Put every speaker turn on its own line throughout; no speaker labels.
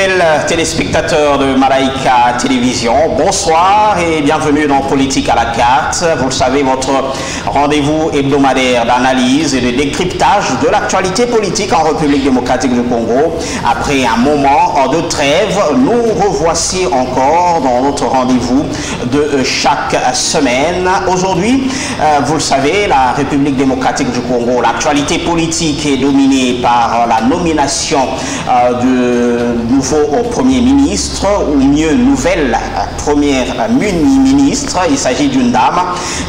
Fidèles téléspectateurs de Malaika Télévision, bonsoir et bienvenue dans Politique à la carte. Vous le savez, votre rendez-vous hebdomadaire d'analyse et de décryptage de l'actualité politique en République démocratique du Congo. Après un moment de trêve, nous revoici encore dans notre rendez-vous de chaque semaine. Aujourd'hui, vous le savez, la République démocratique du Congo, l'actualité politique est dominée par la nomination de nouveau Premier ministre, ou mieux nouvelle première ministre. Il s'agit d'une dame,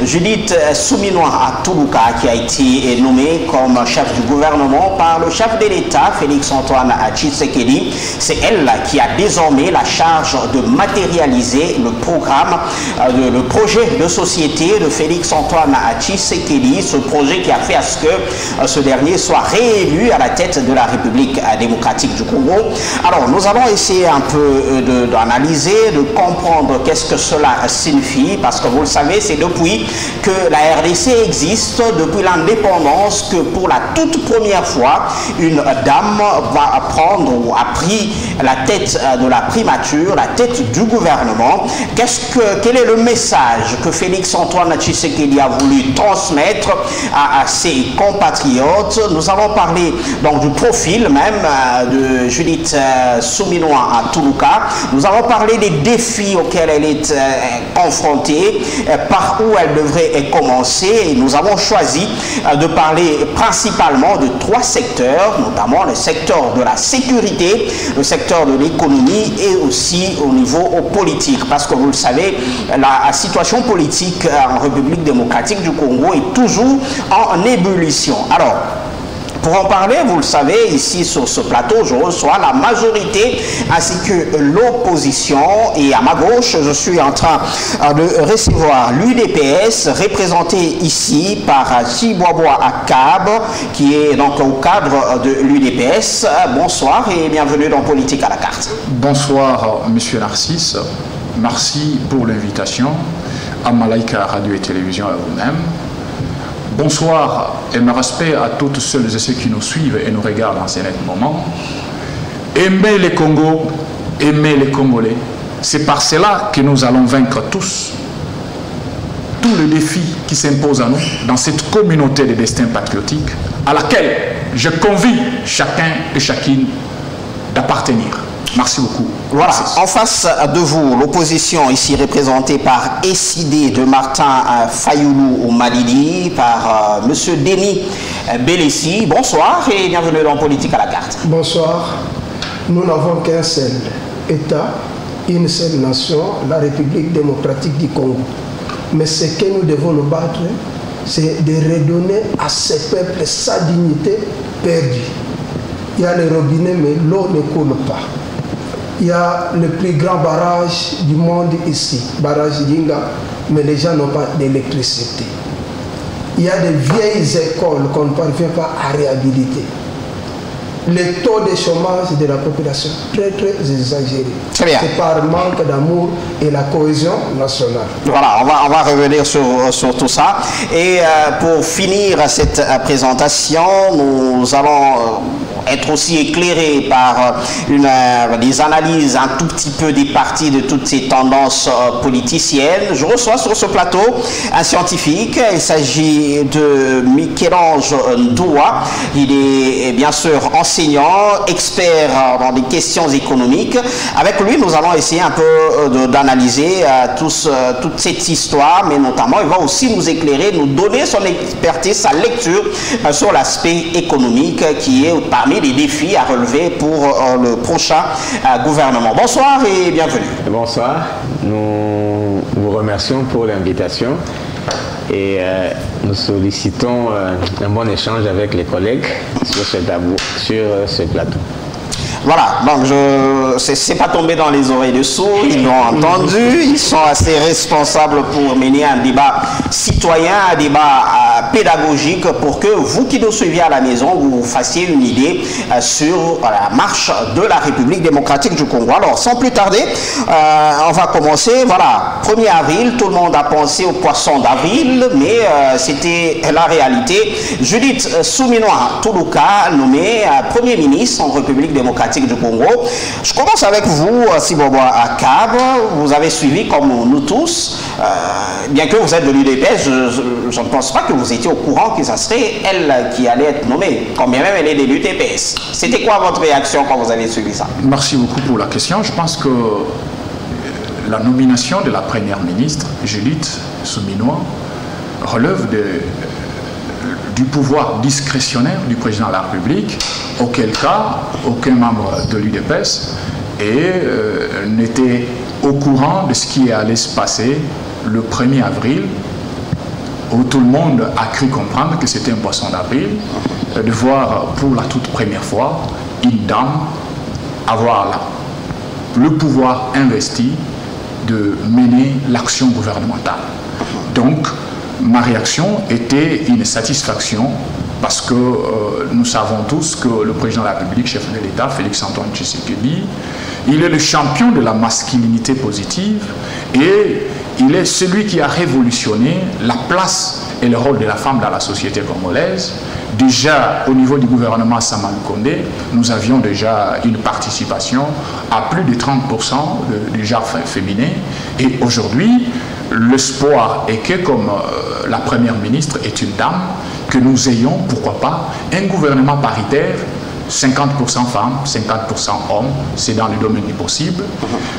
Judith Suminwa Toulouka, qui a été nommée comme chef du gouvernement par le chef de l'État, Félix-Antoine Tshisekedi. C'est elle qui a désormais la charge de matérialiser le programme, le projet de société de Félix-Antoine Tshisekedi, ce projet qui a fait à ce que ce dernier soit réélu à la tête de la République démocratique du Congo. Alors, nous allons essayer un peu d'analyser, de comprendre qu'est-ce que cela signifie, parce que vous le savez, c'est depuis que la RDC existe, depuis l'indépendance, que pour la toute première fois, une dame va prendre ou a pris la tête de la primature, la tête du gouvernement. Quel est le message que Félix-Antoine Tshisekedi a voulu transmettre à ses compatriotes? Nous allons parler donc du profil même de Judith Suminwa Toulouka. Nous allons parler des défis auxquels elle est confrontée, par où elle devrait commencer. Et nous avons choisi de parler principalement de trois secteurs, notamment le secteur de la sécurité, le secteur de l'économie et aussi au niveau politique. Parce que vous le savez, la situation politique en République démocratique du Congo est toujours en ébullition. Alors, pour en parler, vous le savez, ici sur ce plateau, je reçois la majorité ainsi que l'opposition. Et à ma gauche, je suis en train de recevoir l'UDPS, représenté ici par Chibwabwa Akab, qui est donc au cadre de l'UDPS. Bonsoir et bienvenue dans Politique à la carte.
Bonsoir, Monsieur Narcisse. Merci pour l'invitation à Malaika Radio et Télévision, à vous-même. Bonsoir et mes respects à toutes celles et ceux qui nous suivent et nous regardent en ce moment. Aimez les Congos, aimez les Congolais. C'est par cela que nous allons vaincre tous les défis qui s'imposent à nous dans cette communauté de destin patriotique à laquelle je convie chacun et chacune d'appartenir. Merci beaucoup.
Voilà, en face de vous, l'opposition ici représentée par Essidé de Martin Fayoulou au Malidi, par M. Denis Belessi. Bonsoir et bienvenue dans Politique à la carte.
Bonsoir. Nous n'avons qu'un seul État, une seule nation, la République démocratique du Congo. Mais ce que nous devons nous battre, c'est de redonner à ce peuple sa dignité perdue. Il y a les robinets, mais l'eau ne coule pas. Il y a le plus grand barrage du monde ici, barrage d'Inga, mais les gens n'ont pas d'électricité. Il y a des vieilles écoles qu'on ne parvient pas à réhabiliter. Le taux de chômage de la population très exagéré. C'est par manque d'amour et la cohésion nationale.
Voilà, on va revenir sur tout ça. Et pour finir cette présentation, nous allons être aussi éclairé par des analyses un tout petit peu des partis de toutes ces tendances politiciennes. Je reçois sur ce plateau un scientifique. Il s'agit de Michel-Ange Ndoua. Il est bien sûr enseignant, expert dans des questions économiques. Avec lui, nous allons essayer un peu d'analyser toute cette histoire, mais notamment, il va aussi nous éclairer, nous donner son expertise, sa lecture sur l'aspect économique qui est parmi les défis à relever pour le prochain gouvernement. Bonsoir et bienvenue.
Bonsoir, nous vous remercions pour l'invitation et nous sollicitons un bon échange avec les collègues sur ce plateau.
Voilà, donc c'est pas tombé dans les oreilles de sourds, ils l'ont entendu, ils sont assez responsables pour mener un débat citoyen, un débat pédagogique pour que vous qui nous suivez à la maison, vous fassiez une idée sur la marche de la République démocratique du Congo. Alors, sans plus tarder, on va commencer. Voilà, 1er avril, tout le monde a pensé au poisson d'avril, mais c'était la réalité. Judith Suminwa Toulouka, nommée Premier ministre en République démocratique démocratique du Congo. Je commence avec vous, Sibobo Akab. Vous avez suivi, comme nous tous, bien que vous êtes de l'UDPS, je ne pense pas que vous étiez au courant que ça serait elle qui allait être nommée, quand bien même elle est de l'UDPS. C'était quoi votre réaction quand vous avez suivi ça?
Merci beaucoup pour la question. Je pense que la nomination de la première ministre, Judith Suminwa, relève du pouvoir discrétionnaire du président de la République, auquel cas aucun membre de l'UDPS n'était au courant de ce qui allait se passer le 1er avril, où tout le monde a cru comprendre que c'était un poisson d'avril, de voir pour la toute première fois une dame avoir le pouvoir investi de mener l'action gouvernementale. Donc, ma réaction était une satisfaction parce que nous savons tous que le président de la République, chef de l'État, Félix-Antoine Tshisekedi, il est le champion de la masculinité positive et il est celui qui a révolutionné la place et le rôle de la femme dans la société congolaise. Déjà, au niveau du gouvernement Samal Kondé, nous avions déjà une participation à plus de 30% du genre féminin. Et aujourd'hui, l'espoir est que, comme la première ministre est une dame, que nous ayons, pourquoi pas, un gouvernement paritaire, 50% femmes, 50% hommes, c'est dans le domaine du possible.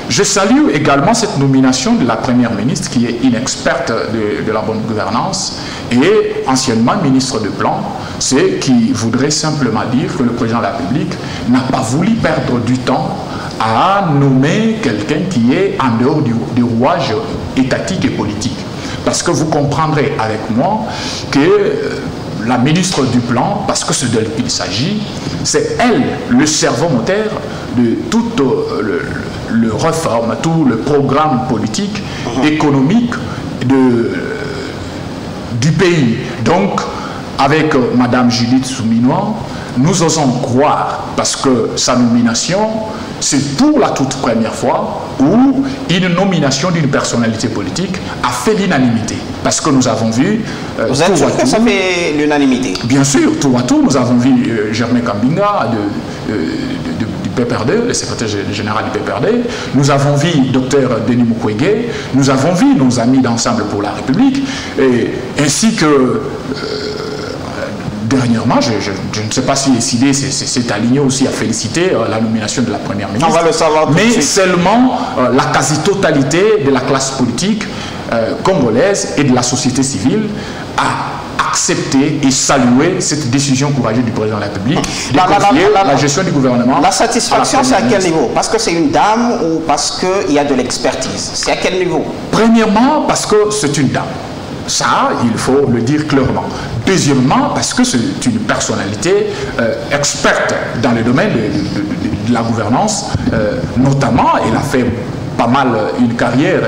Je salue également cette nomination de la première ministre qui est une experte de la bonne gouvernance et anciennement ministre de plan, c'est qui voudrait simplement dire que le président de la République n'a pas voulu perdre du temps à nommer quelqu'un qui est en dehors du rouage étatique et politique. Parce que vous comprendrez avec moi que la ministre du plan, parce que c'est d'elle qu'il s'agit, c'est elle le cerveau moteur de tout le réforme, tout le programme politique, économique du pays. Donc, avec Madame Judith Suminwa, nous osons croire, parce que sa nomination, c'est pour la toute première fois où une nomination d'une personnalité politique a fait l'unanimité. Parce que nous avons vu...
Vous êtes sûr que ça fait l'unanimité?
Bien sûr, tout à tout, nous avons vu Germain Kambinga du PPRD, le secrétaire général du PPRD, nous avons vu Dr Denis Mukwege, nous avons vu nos amis d'Ensemble pour la République, ainsi que... Dernièrement, je ne sais pas si SID s'est aligné aussi à féliciter la nomination de la première ministre.
On va le savoir tout de suite.
Seulement la quasi-totalité de la classe politique congolaise et de la société civile a accepté et salué cette décision courageuse du président de la République de confier la gestion du gouvernement.
La satisfaction, c'est à quel niveau? Parce que c'est une dame ou parce qu'il y a de l'expertise? C'est à quel niveau?
Premièrement, parce que c'est une dame. Ça, il faut le dire clairement. Deuxièmement, parce que c'est une personnalité experte dans le domaine de la gouvernance, notamment, elle a fait pas mal une carrière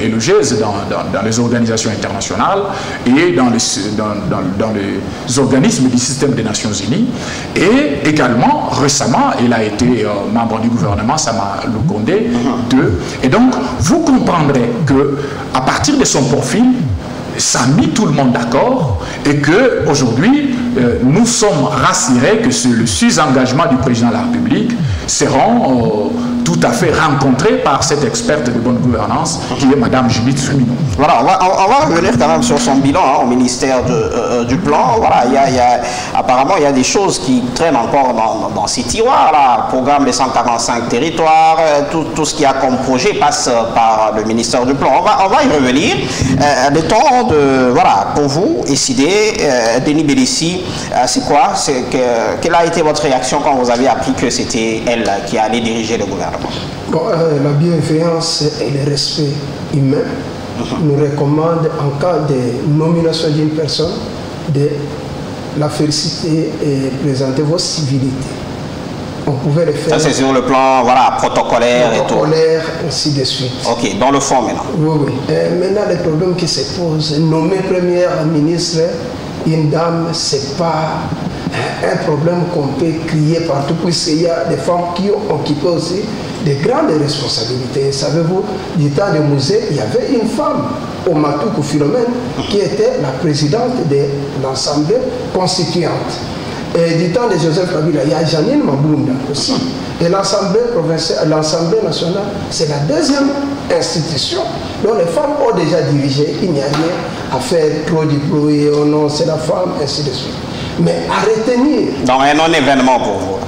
élogieuse dans les organisations internationales et dans les organismes du système des Nations Unies. Et également, récemment, elle a été membre du gouvernement Sama Lukonde 2. Et donc, vous comprendrez que à partir de son profil, ça a mis tout le monde d'accord et qu'aujourd'hui, nous sommes rassurés que le sous-engagement du président de la République seront tout à fait rencontrés par cette experte de bonne gouvernance qui est Mme Judith Suminwa.
Voilà, on va revenir quand même sur son bilan au ministère du plan. Voilà, apparemment, il y a des choses qui traînent encore dans ces tiroirs. Là. Le programme des 145 territoires, tout ce qu'il y a comme projet passe par le ministère du plan. On va y revenir. Le temps de, voilà, pour vous, SID, Denis Bélissi, c'est quoi? Quelle a été votre réaction quand vous avez appris que c'était elle qui allait diriger le gouvernement?
Bon, la bienveillance et le respect humain nous recommandent, en cas de nomination d'une personne, de la féliciter et présenter vos civilités. On pouvait le faire.
Ça, c'est sur le plan protocolaire et tout.
Protocolaire, ainsi de suite.
Ok, dans le fond maintenant.
Oui. Maintenant, le problème qui se pose, nommer première ministre, une dame, c'est pas un problème qu'on peut crier partout, puisqu'il y a des femmes qui ont occupé aussi de grandes responsabilités. Savez-vous, du temps de musée, il y avait une femme, Oumatou Philomène, qui était la présidente de l'Assemblée constituante. Et du temps de Joseph Kabila, il y a Janine Mabunda aussi. Et l'Assemblée provinciale, l'Assemblée nationale, c'est la deuxième institution dont les femmes ont déjà dirigé. Il n'y a rien à faire trop déployer, oh non, c'est la femme, ainsi de suite. Mais à retenir.
Donc un non-événement pour vous.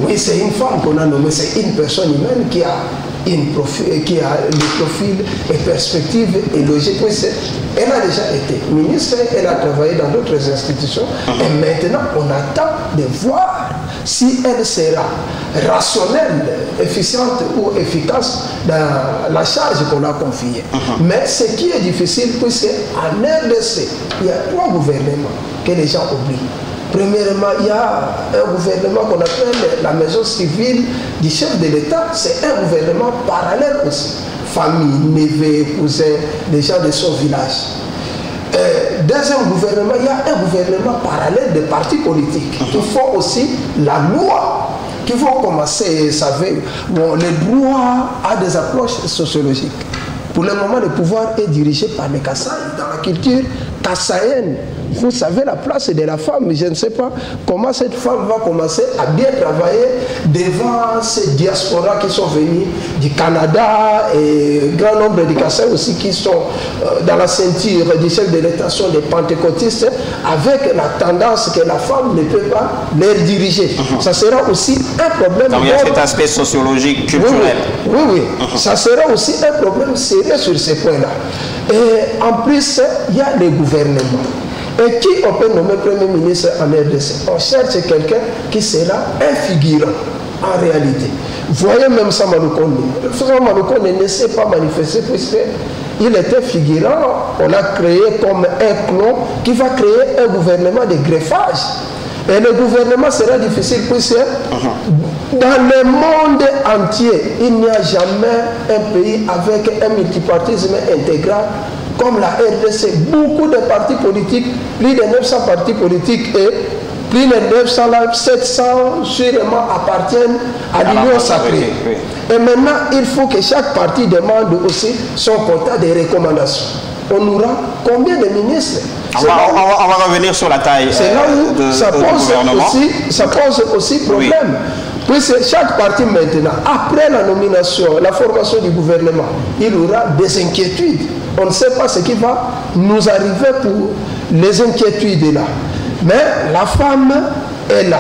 Oui, c'est une femme qu'on a nommée, c'est une personne humaine qui a le profil et perspective et logique. Oui, elle a déjà été ministre, elle a travaillé dans d'autres institutions. Et maintenant, on attend de voir si elle sera rationnelle, efficiente ou efficace dans la charge qu'on a confiée. Mais ce qui est difficile, puisque en RDC, il y a 3 gouvernements que les gens oublient. Premièrement, il y a un gouvernement qu'on appelle la maison civile du chef de l'État. C'est un gouvernement parallèle aussi. Famille, neveux, cousins, des gens de son village. Deuxième gouvernement, il y a un gouvernement parallèle des partis politiques qui font aussi la loi, qui vont commencer, vous savez, bon, le droit a des approches sociologiques. Pour le moment, le pouvoir est dirigé par les Kassai. Dans la culture kassaïenne, vous savez la place de la femme, je ne sais pas comment cette femme va commencer à bien travailler devant ces diasporas qui sont venus du Canada et grand nombre de Kassai aussi qui sont dans la ceinture du chef de l'État, sont des pentecôtistes, avec la tendance que la femme ne peut pas les diriger. Ça sera aussi un problème.
Donc il y a cet aspect sociologique, culturel.
Oui. Ça sera aussi un problème sérieux sur ces points-là. Et en plus, il y a les gouvernements. Et qui on peut nommer Premier ministre en RDC? On cherche quelqu'un qui sera un figurant en réalité. Voyez même Sama Lukonde. Sama Lukonde ne s'est pas manifesté puisqu'il était figurant. On l'a créé comme un clone qui va créer un gouvernement de greffage. Et le gouvernement sera difficile puisque dans le monde entier, il n'y a jamais un pays avec un multipartisme intégral comme la RDC. Beaucoup de partis politiques, plus de 900 partis politiques et plus de 900, 700 sûrement appartiennent à l'Union sacrée. Et maintenant, il faut que chaque parti demande aussi son quota de recommandations. On aura combien de ministres?
On va revenir sur la taille
de ça pose aussi problème. Puisque chaque parti maintenant, après la nomination, la formation du gouvernement, il aura des inquiétudes. On ne sait pas ce qui va nous arriver pour les inquiétudes là. Mais la femme est là.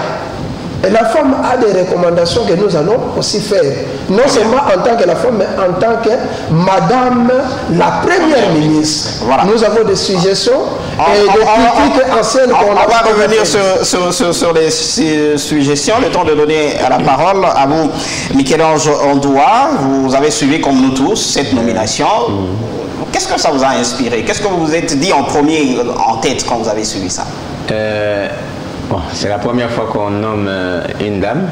Et la femme a des recommandations que nous allons aussi faire. Non seulement en tant que la femme, mais en tant que Madame la Première ministre. Voilà. Nous avons des suggestions et des critiques anciennes qu'on a.
On va revenir sur les suggestions. Le temps de donner la parole à vous, Michel-Ange Ondoa. Vous avez suivi, comme nous tous, cette nomination. Qu'est-ce que ça vous a inspiré? Qu'est-ce que vous vous êtes dit en premier, en tête, quand vous avez suivi ça?
Bon, c'est la première fois qu'on nomme une dame,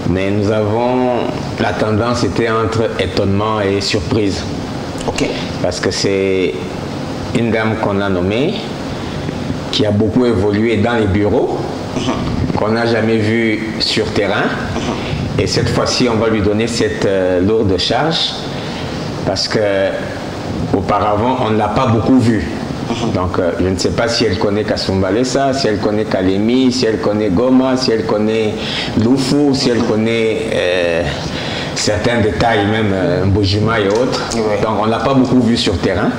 mais nous avons, la tendance était entre étonnement et surprise.
Ok.
Parce que c'est une dame qu'on a nommée, qui a beaucoup évolué dans les bureaux, qu'on n'a jamais vue sur terrain. Et cette fois-ci, on va lui donner cette lourde charge, parce que auparavant, on ne l'a pas beaucoup vue. Donc, je ne sais pas si elle connaît Kasumbalesa, si elle connaît Kalemi, si elle connaît Goma, si elle connaît Lufu, si elle connaît certains détails, même Mbojima et autres. Oui. Donc, on ne l'a pas beaucoup vu sur terrain.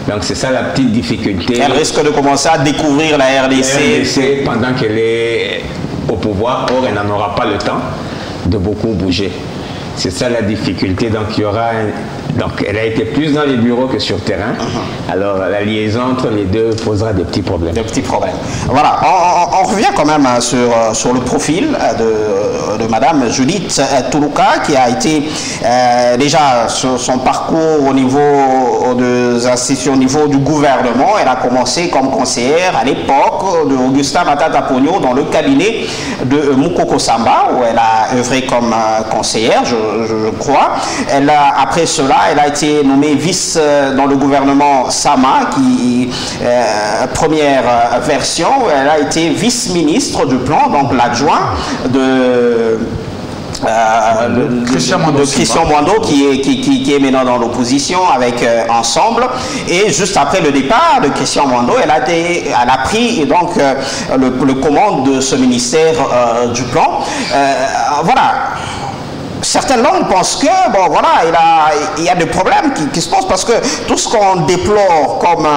Donc, c'est ça la petite difficulté.
Elle risque de commencer à découvrir la RDC.
Pendant qu'elle est au pouvoir. Or, elle n'en aura pas le temps de beaucoup bouger. C'est ça la difficulté. Donc, il y aura Donc, elle a été plus dans les bureaux que sur terrain. Alors, la liaison entre les deux posera des petits problèmes.
Des petits problèmes. Voilà. On revient quand même sur le profil de Madame Judith Toulouka, qui a été déjà son parcours au niveau des institutions, au niveau du gouvernement. Elle a commencé comme conseillère à l'époque de Augustin Matata Pogno dans le cabinet de Moukoko Samba, où elle a œuvré comme conseillère, je crois. Après cela, elle a été nommée vice dans le gouvernement Sama, première version, elle a été vice-ministre du plan, donc l'adjoint Christian Mwando qui est maintenant dans l'opposition avec Ensemble. Et juste après le départ de Christian Mwando, elle a pris donc le commande de ce ministère du plan. Voilà. Certaines langues pensent que, bon voilà, il y a des problèmes qui se posent parce que tout ce qu'on déplore comme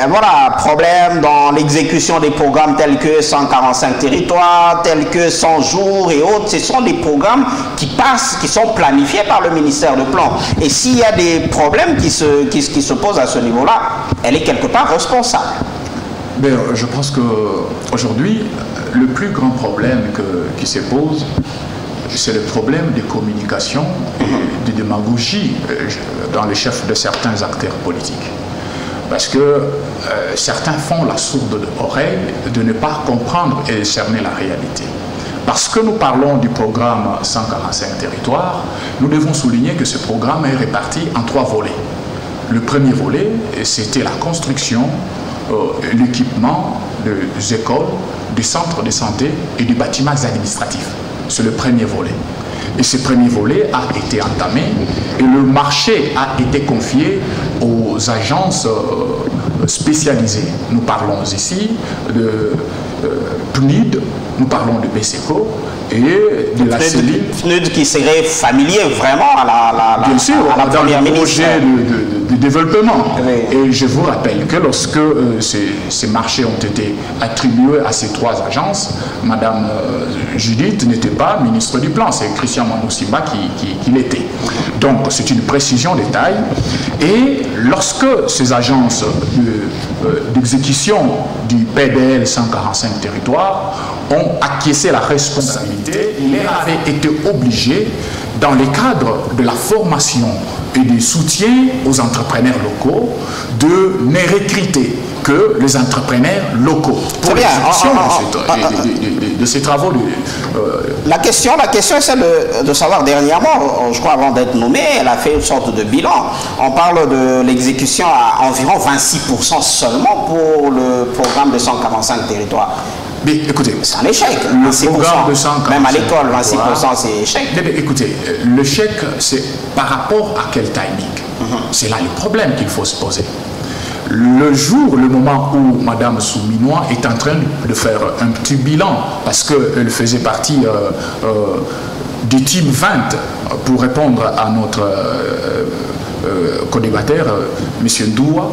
voilà, problème dans l'exécution des programmes tels que 145 territoires, tels que 100 jours et autres, ce sont des programmes qui passent, qui sont planifiés par le ministère de Plan. Et s'il y a des problèmes qui se posent à ce niveau-là, elle est quelque part responsable.
Mais je pense qu'aujourd'hui, le plus grand problème qui se pose, c'est le problème de communication et de démagogie dans les chefs de certains acteurs politiques. Parce que certains font la sourde oreille de ne pas comprendre et cerner la réalité. Parce que nous parlons du programme 145 territoires, nous devons souligner que ce programme est réparti en 3 volets. Le premier volet, c'était la construction, l'équipement des écoles, des centres de santé et des bâtiments administratifs. C'est le premier volet. Et ce premier volet a été entamé et le marché a été confié aux agences spécialisées. Nous parlons ici de PNUD, nous parlons de BSECO et de la CELI.
PNUD qui serait familier vraiment à la première ministre.
De développement. Oui. Et je vous rappelle que lorsque ces marchés ont été attribués à ces 3 agences, Madame Judith n'était pas ministre du Plan, c'est Christian Mwando Simba qui l'était. Donc c'est une précision de taille. Et lorsque ces agences d'exécution du PDL 145 territoires ont acquiescé la responsabilité, ils avaient été obligés, dans le cadre de la formation et du soutien aux entrepreneurs locaux, de ne recruter que les entrepreneurs locaux pour l'exécution de ces travaux.
La question est celle de savoir, dernièrement, je crois avant d'être nommée, elle a fait une sorte de bilan. On parle de l'exécution à environ 26% seulement pour le programme de 145 territoires.
Mais écoutez,
c'est un échec.
Le programme de 145,
même à l'école, 26% c'est échec.
Mais écoutez, le chèque, c'est par rapport à quel timing? C'est là le problème qu'il faut se poser. Le moment où Mme Souminois est en train de faire un petit bilan, parce qu'elle faisait partie du team 20, pour répondre à notre co-débatteur, M. Ndoua,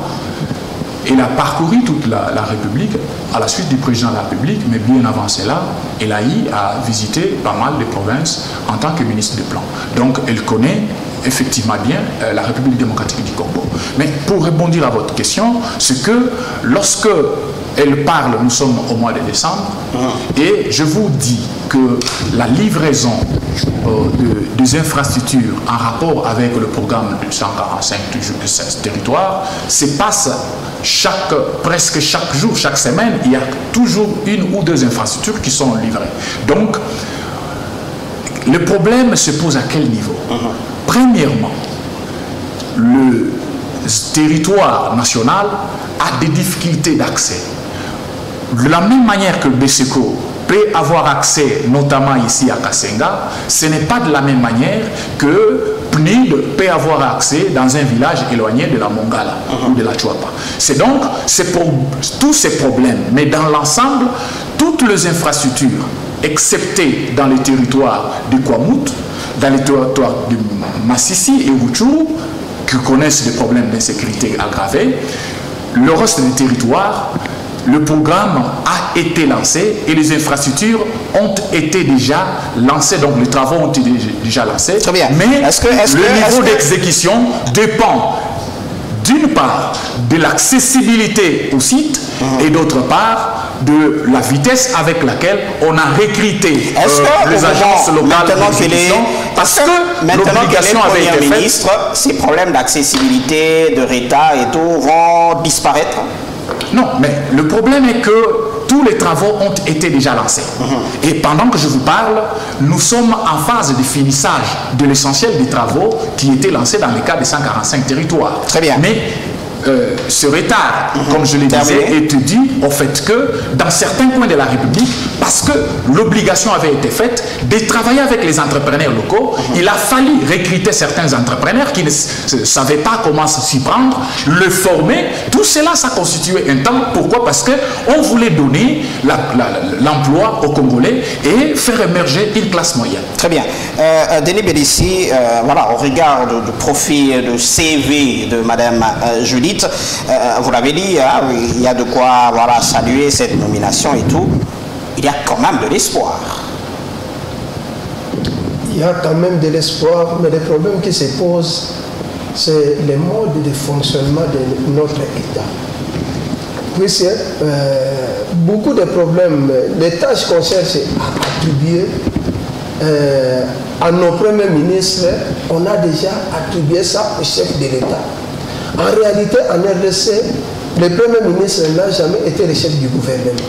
elle a parcouru toute la République à la suite du président de la République, mais bien avant cela, elle a eu à visiter pas mal de provinces en tant que ministre du Plan. Donc elle connaît effectivement bien la République démocratique du Congo. Mais pour rebondir à votre question, c'est que lorsque elle parle, nous sommes au mois de décembre, et je vous dis que la livraison des infrastructures en rapport avec le programme de 145 territoires se passe presque chaque jour, chaque semaine, il y a toujours 1 ou 2 infrastructures qui sont livrées. Donc, le problème se pose à quel niveau? Premièrement, le territoire national a des difficultés d'accès. De la même manière que BSECO peut avoir accès, notamment ici à Kassenga, ce n'est pas de la même manière que PNUD peut avoir accès dans un village éloigné de la Mongala ou de la Chouapa. C'est donc tous ces problèmes, mais dans l'ensemble, toutes les infrastructures, excepté dans les territoires de Kwamut, dans les territoires de Massissi et Rutshuru, qui connaissent des problèmes d'insécurité aggravés, le reste des territoires, le programme a été lancé et les infrastructures ont été déjà lancées, donc les travaux ont été déjà lancés.
Très bien.
Mais le niveau d'exécution dépend d'une part de l'accessibilité au site et d'autre part de la vitesse avec laquelle on a recruté les agences locales d'exécution, parce que l'obligation avait été faite.
Ces problèmes d'accessibilité, de retard et tout vont disparaître?
Non, mais le problème est que tous les travaux ont été déjà lancés. Et pendant que je vous parle, nous sommes en phase de finissage de l'essentiel des travaux qui étaient lancés dans le cadre des 145 territoires.
Très bien.
Mais ce retard, comme je le disais, est dû au fait que dans certains coins de la République, parce que l'obligation avait été faite de travailler avec les entrepreneurs locaux. Il a fallu recruter certains entrepreneurs qui ne savaient pas comment s'y prendre, le former. Tout cela, ça constituait un temps. Pourquoi? Parce qu'on voulait donner l'emploi aux Congolais et faire émerger une classe moyenne.
Très bien. Denis Bélissi, voilà, au regard du profil, de CV de Madame Judith, vous l'avez dit, hein, il y a de quoi voilà, saluer cette nomination et tout. Il y a quand même de l'espoir.
Il y a quand même de l'espoir, mais le problème qui se pose, c'est le mode de fonctionnement de notre État. Puisque beaucoup de problèmes, les tâches qu'on cherche à attribuer à nos premiers ministres, on a déjà attribué ça au chef de l'État. En réalité, en RDC, le premier ministre n'a jamais été le chef du gouvernement.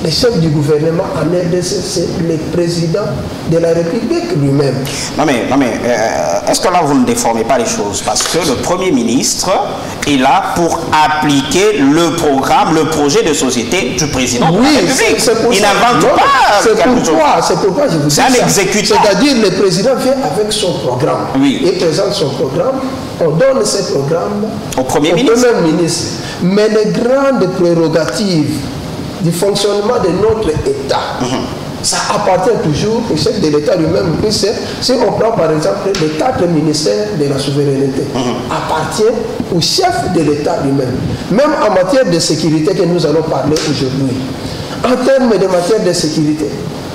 Le chef du gouvernement en RDC, c'est le président de la République lui-même.
Non mais est-ce que là vous ne déformez pas les choses? Parce que le Premier ministre est là pour appliquer le programme, le projet de société du président de la République. Il n'invente pas.
C'est pourquoi je vous dis ça.
C'est un exécutant.
C'est-à-dire le président vient avec son programme.
Oui.
Il présente son programme. On donne ce programme
au Premier ministre.
Mais les grandes prérogatives du fonctionnement de notre État, ça appartient toujours au chef de l'État lui-même. Si on prend par exemple les 4 ministères de la souveraineté, appartient au chef de l'État lui-même. Même en matière de sécurité que nous allons parler aujourd'hui. En termes de matière de sécurité,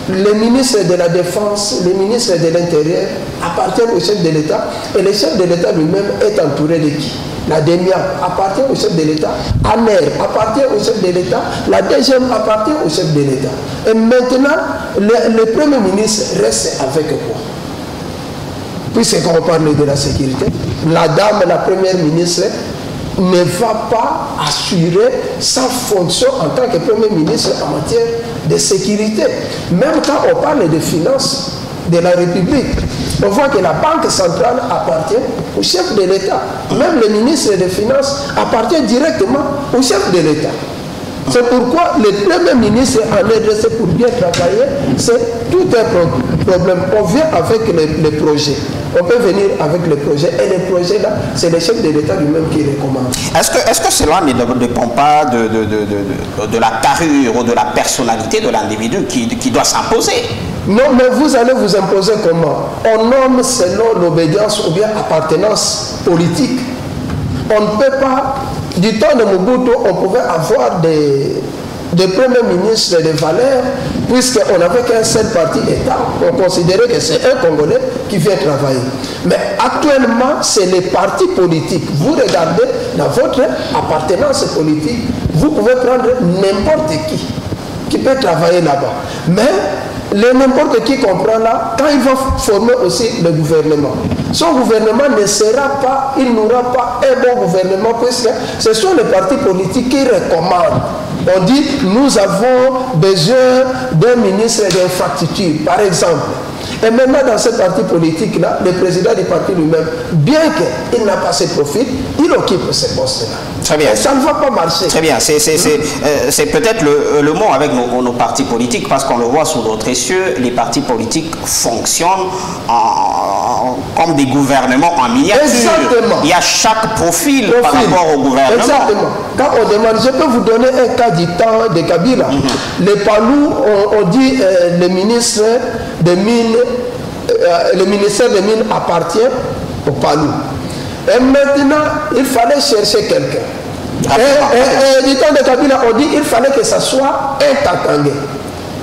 les ministres de la Défense, les ministres de l'Intérieur appartiennent au chef de l'État et le chef de l'État lui-même est entouré de qui? La DEMIA appartient au chef de l'État, ANER appartient au chef de l'État, la DGM appartient au chef de l'État. Et maintenant, le Premier ministre reste avec quoi? Puisqu'on parle de la sécurité, la Première ministre, ne va pas assurer sa fonction en tant que Premier ministre en matière de sécurité. Même quand on parle de finances de la République, on voit que la Banque centrale appartient au chef de l'État. Même le ministre des Finances appartient directement au chef de l'État. C'est pourquoi le Premier ministre en RDC pour bien travailler, c'est tout un problème. On vient avec les projets. On peut venir avec les projets. Et les projets là, c'est le chef de l'État lui-même qui les commande.
Est-ce que cela ne dépend pas de la carrure ou de la personnalité de l'individu qui doit s'imposer?
Non, mais vous allez vous imposer comment? On nomme selon l'obédience ou bien appartenance politique. On ne peut pas, du temps de Mobutu, on pouvait avoir des premiers ministres de valeur, puisqu'on n'avait qu'un seul parti État. On considérait que c'est un Congolais qui vient travailler. Mais actuellement, c'est les partis politiques. Vous regardez dans votre appartenance politique, vous pouvez prendre n'importe qui peut travailler là-bas. Mais n'importe qui comprend là, quand il va former aussi le gouvernement, son gouvernement ne sera pas, il n'aura pas un bon gouvernement, puisque ce sont les partis politiques qui recommandent. On dit, nous avons besoin d'un ministre d'infrastructure, par exemple. Et maintenant, dans ce parti politique-là, le président du parti lui-même, bien qu'il n'a pas ses profils, il occupe ce poste-là.
Très bien.
Et ça ne va pas marcher.
Très bien. C'est peut-être le mot avec nos partis politiques, parce qu'on le voit sous d'autres cieux, les partis politiques fonctionnent comme des gouvernements en miniature.
Exactement.
Il y a chaque profil par rapport au gouvernement.
Exactement. Quand on demande, je peux vous donner un cas du temps de Kabila. Les Palous, on dit le ministre des Mines, le ministère des Mines appartient au Palou. Et maintenant, il fallait chercher quelqu'un. Et du temps de Kabila, on dit qu'il fallait que ça soit un Katangais.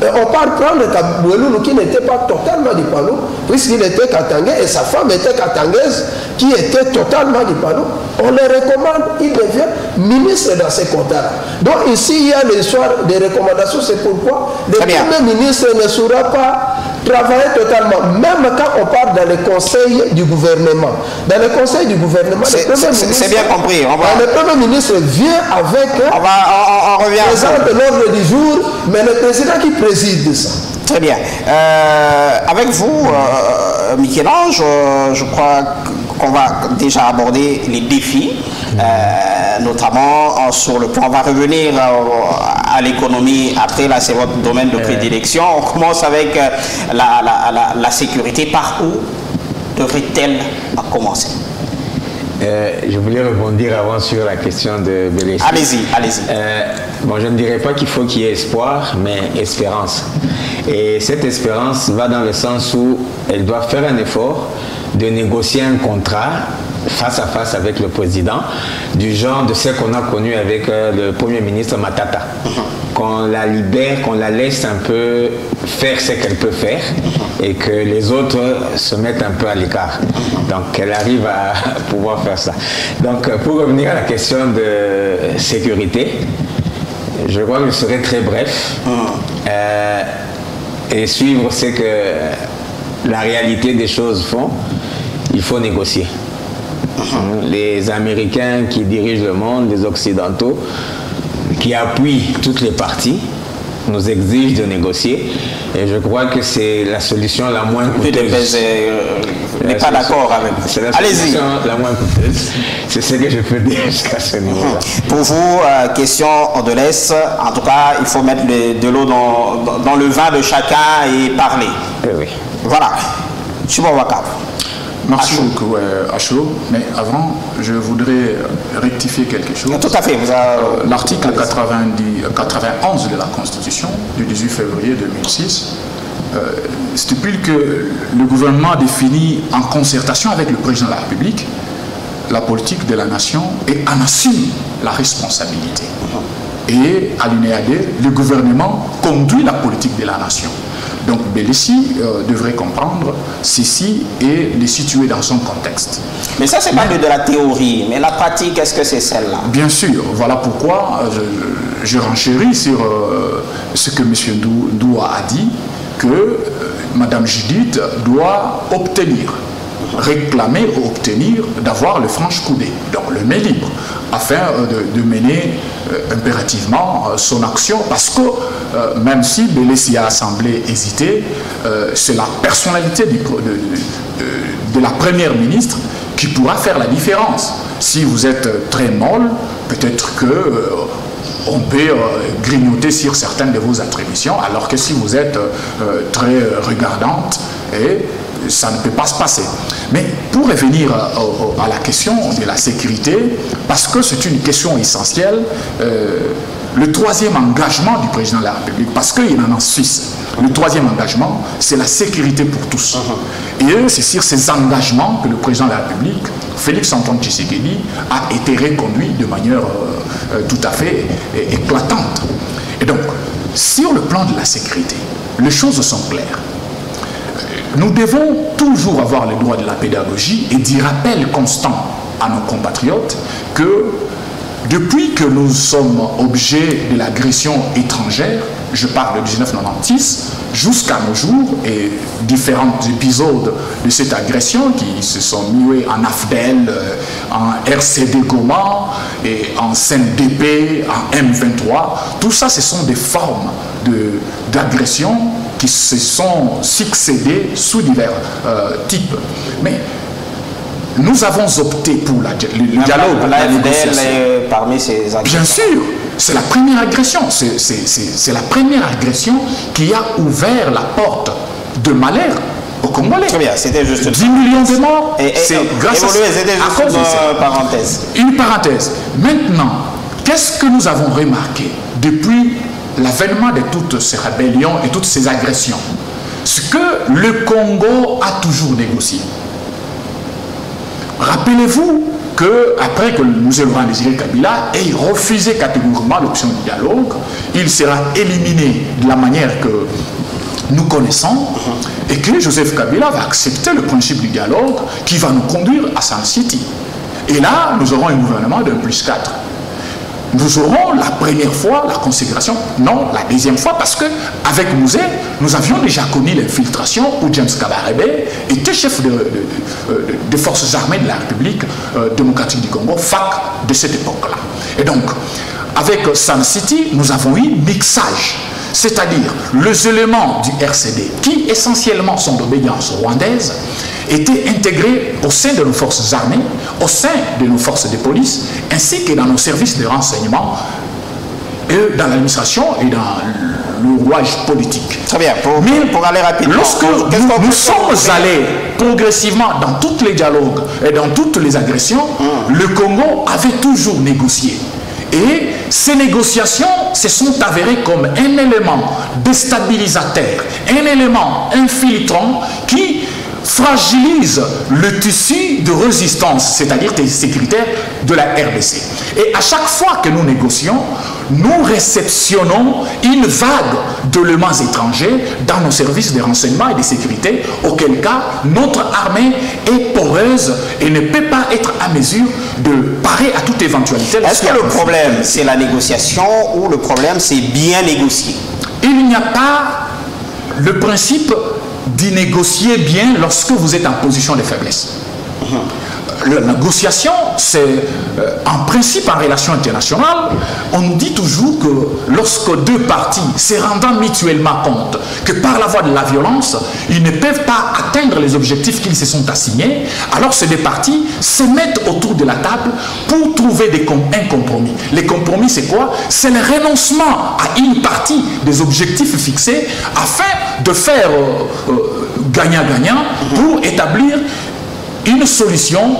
Et on part prendre Kabouelou qui n'était pas totalement du Palou, puisqu'il était Katangais et sa femme était Katangaise, qui était totalement du Palou. On le recommande, il devient ministre dans ces quotas-là. Donc ici, il y a l'histoire des recommandations, c'est pourquoi le Premier ministre ne saura pas travailler totalement, même quand on parle dans le conseil du gouvernement. Dans le conseil du gouvernement, le Premier ministre...
C'est bien compris.
Le Premier ministre vient avec...
On revient
présente l'ordre du jour, mais le président qui préside ça.
Très bien. Avec vous, Michel-Ange, je crois qu'on va déjà aborder les défis notamment sur le plan. On va revenir à l'économie après, là c'est votre domaine de prédilection. On commence avec la sécurité. Par où devrait-elle commencer?
Je voulais rebondir avant sur la question de Belessi.
Allez-y, allez-y.
Bon, je ne dirais pas qu'il faut qu'il y ait espoir, mais espérance. Et cette espérance va dans le sens où elle doit faire un effort de négocier un contrat face à face avec le président, du genre de ce qu'on a connu avec le Premier ministre Matata. Qu'on la libère, qu'on la laisse un peu faire ce qu'elle peut faire et que les autres se mettent un peu à l'écart. Donc qu'elle arrive à pouvoir faire ça. Donc pour revenir à la question de sécurité, je crois que je serai très bref et suivre ce que la réalité des choses font. Il faut négocier. Les Américains qui dirigent le monde, les Occidentaux, qui appuient toutes les parties, nous exigent de négocier. Et je crois que c'est la solution la moins coûteuse.
Je n'ai pas d'accord avec vous.
C'est la solution la moins coûteuse. C'est ce que je peux dire jusqu'à ce niveau-là.
Pour vous, question de l'Est, en tout cas, il faut mettre de l'eau dans le vin de chacun et parler.
Oui.
Voilà. Shimon Wakab.
Merci beaucoup, Acho. Mais avant, je voudrais rectifier quelque chose.
Tout à fait.
L'article 91 de la Constitution du 18 février 2006 stipule que le gouvernement définit en concertation avec le président de la République la politique de la nation et en assume la responsabilité. Et, alinéa 2, le gouvernement conduit la politique de la nation. Donc Belessi devrait comprendre ceci et les situer dans son contexte.
Mais ça, c'est pas de la théorie, mais la pratique, est-ce que c'est celle-là?
Bien sûr, voilà pourquoi je renchéris sur ce que M. Doua a dit, que Mme Judith doit obtenir, réclamer ou obtenir d'avoir le franche-coudé, donc le main libre, afin de mener impérativement son action, parce que même si Belessi a semblé hésiter, c'est la personnalité de la première ministre qui pourra faire la différence. Si vous êtes très molle, peut-être que on peut grignoter sur certaines de vos attributions, alors que si vous êtes très regardante, ça ne peut pas se passer. Mais pour revenir à la question de la sécurité, parce que c'est une question essentielle, le troisième engagement du président de la République, parce qu'il en a en Suisse, le troisième engagement, c'est la sécurité pour tous. Et c'est sur ces engagements que le président de la République, Félix-Antoine Tshisekedi, a été reconduit de manière tout à fait éclatante. Et donc, sur le plan de la sécurité, les choses sont claires. Nous devons toujours avoir le droit de la pédagogie et du rappel constant à nos compatriotes que depuis que nous sommes objets de l'agression étrangère, je parle de 1996, jusqu'à nos jours, et différents épisodes de cette agression qui se sont mués en AFDEL, en RCD Goma, et en CNDP, en M23, tout ça, ce sont des formes d'agression qui se sont succédées sous divers types. Mais nous avons opté pour le dialogue, la négociation.
Parmi ces agressions.
Bien sûr, c'est la première agression. C'est la première agression qui a ouvert la porte de malheur aux Congolais.
Très bien, c'était juste
10 millions de morts.
C'est grâce à cause de cette parenthèse.
Une parenthèse. Maintenant, qu'est-ce que nous avons remarqué depuis l'avènement de toutes ces rébellions et toutes ces agressions? Ce que le Congo a toujours négocié. Rappelez-vous qu'après que M. Laurent Désiré Kabila ait refusé catégoriquement l'option du dialogue, il sera éliminé de la manière que nous connaissons et que Joseph Kabila va accepter le principe du dialogue qui va nous conduire à Sun City. Et là, nous aurons un gouvernement de +4. Nous aurons la première fois la consécration, non, la deuxième fois, parce qu'avec Mouzé, nous avions déjà connu l'infiltration où James Kabarebe était chef des forces armées de la République démocratique du Congo, FAC, de cette époque-là. Et donc, avec Sun City, nous avons eu mixage, c'est-à-dire les éléments du RCD, qui essentiellement sont d'obédience rwandaise, étaient intégrés au sein de nos forces armées, au sein de nos forces de police, ainsi que dans nos services de renseignement, et dans l'administration et dans le rouage politique.
Très bien, pour aller rapidement.
Lorsque nous sommes allés progressivement dans tous les dialogues et dans toutes les agressions, le Congo avait toujours négocié. Et ces négociations se sont avérées comme un élément déstabilisateur, un élément infiltrant qui fragilise le tissu de résistance, c'est-à-dire des sécuritaires de la RDC. Et à chaque fois que nous négocions, nous réceptionnons une vague d'éléments étrangers dans nos services de renseignement et de sécurité, auquel cas notre armée est poreuse et ne peut pas être à mesure de parer à toute éventualité.
Est-ce que le problème c'est la négociation ou le problème c'est bien négocier?
Il n'y a pas le principe d'y négocier bien lorsque vous êtes en position de faiblesse. La négociation, c'est en principe en relation internationale, on nous dit toujours que lorsque deux parties se rendant mutuellement compte que par la voie de la violence, ils ne peuvent pas atteindre les objectifs qu'ils se sont assignés, alors ces deux parties se mettent autour de la table pour trouver un compromis. Les compromis, c'est quoi? C'est le renoncement à une partie des objectifs fixés afin de faire gagnant-gagnant pour établir une solution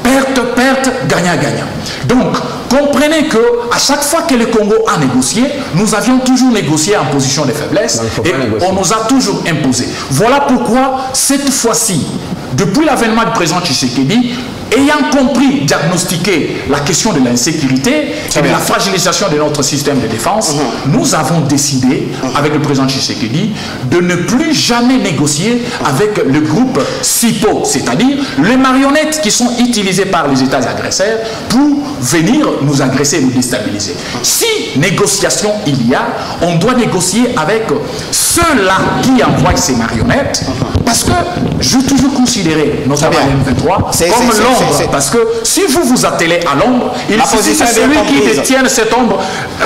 perte, gagnant-gagnant. Donc, comprenez que à chaque fois que le Congo a négocié, nous avions toujours négocié en position de faiblesse et on nous a toujours imposé. Voilà pourquoi, cette fois-ci, depuis l'avènement du président Tshisekedi, ayant compris, diagnostiquer la question de l'insécurité et de la fragilisation de notre système de défense, nous avons décidé, avec le président Tshisekedi, de ne plus jamais négocier avec le groupe SIPO, c'est-à-dire les marionnettes qui sont utilisées par les États agresseurs pour venir nous agresser et nous déstabiliser. Si négociation il y a, on doit négocier avec ceux-là qui envoient ces marionnettes, parce que je toujours considéré, notamment M23, comme l'ombre. Parce que si vous vous attelez à l'ombre, il suffit que celui qui détient cette ombre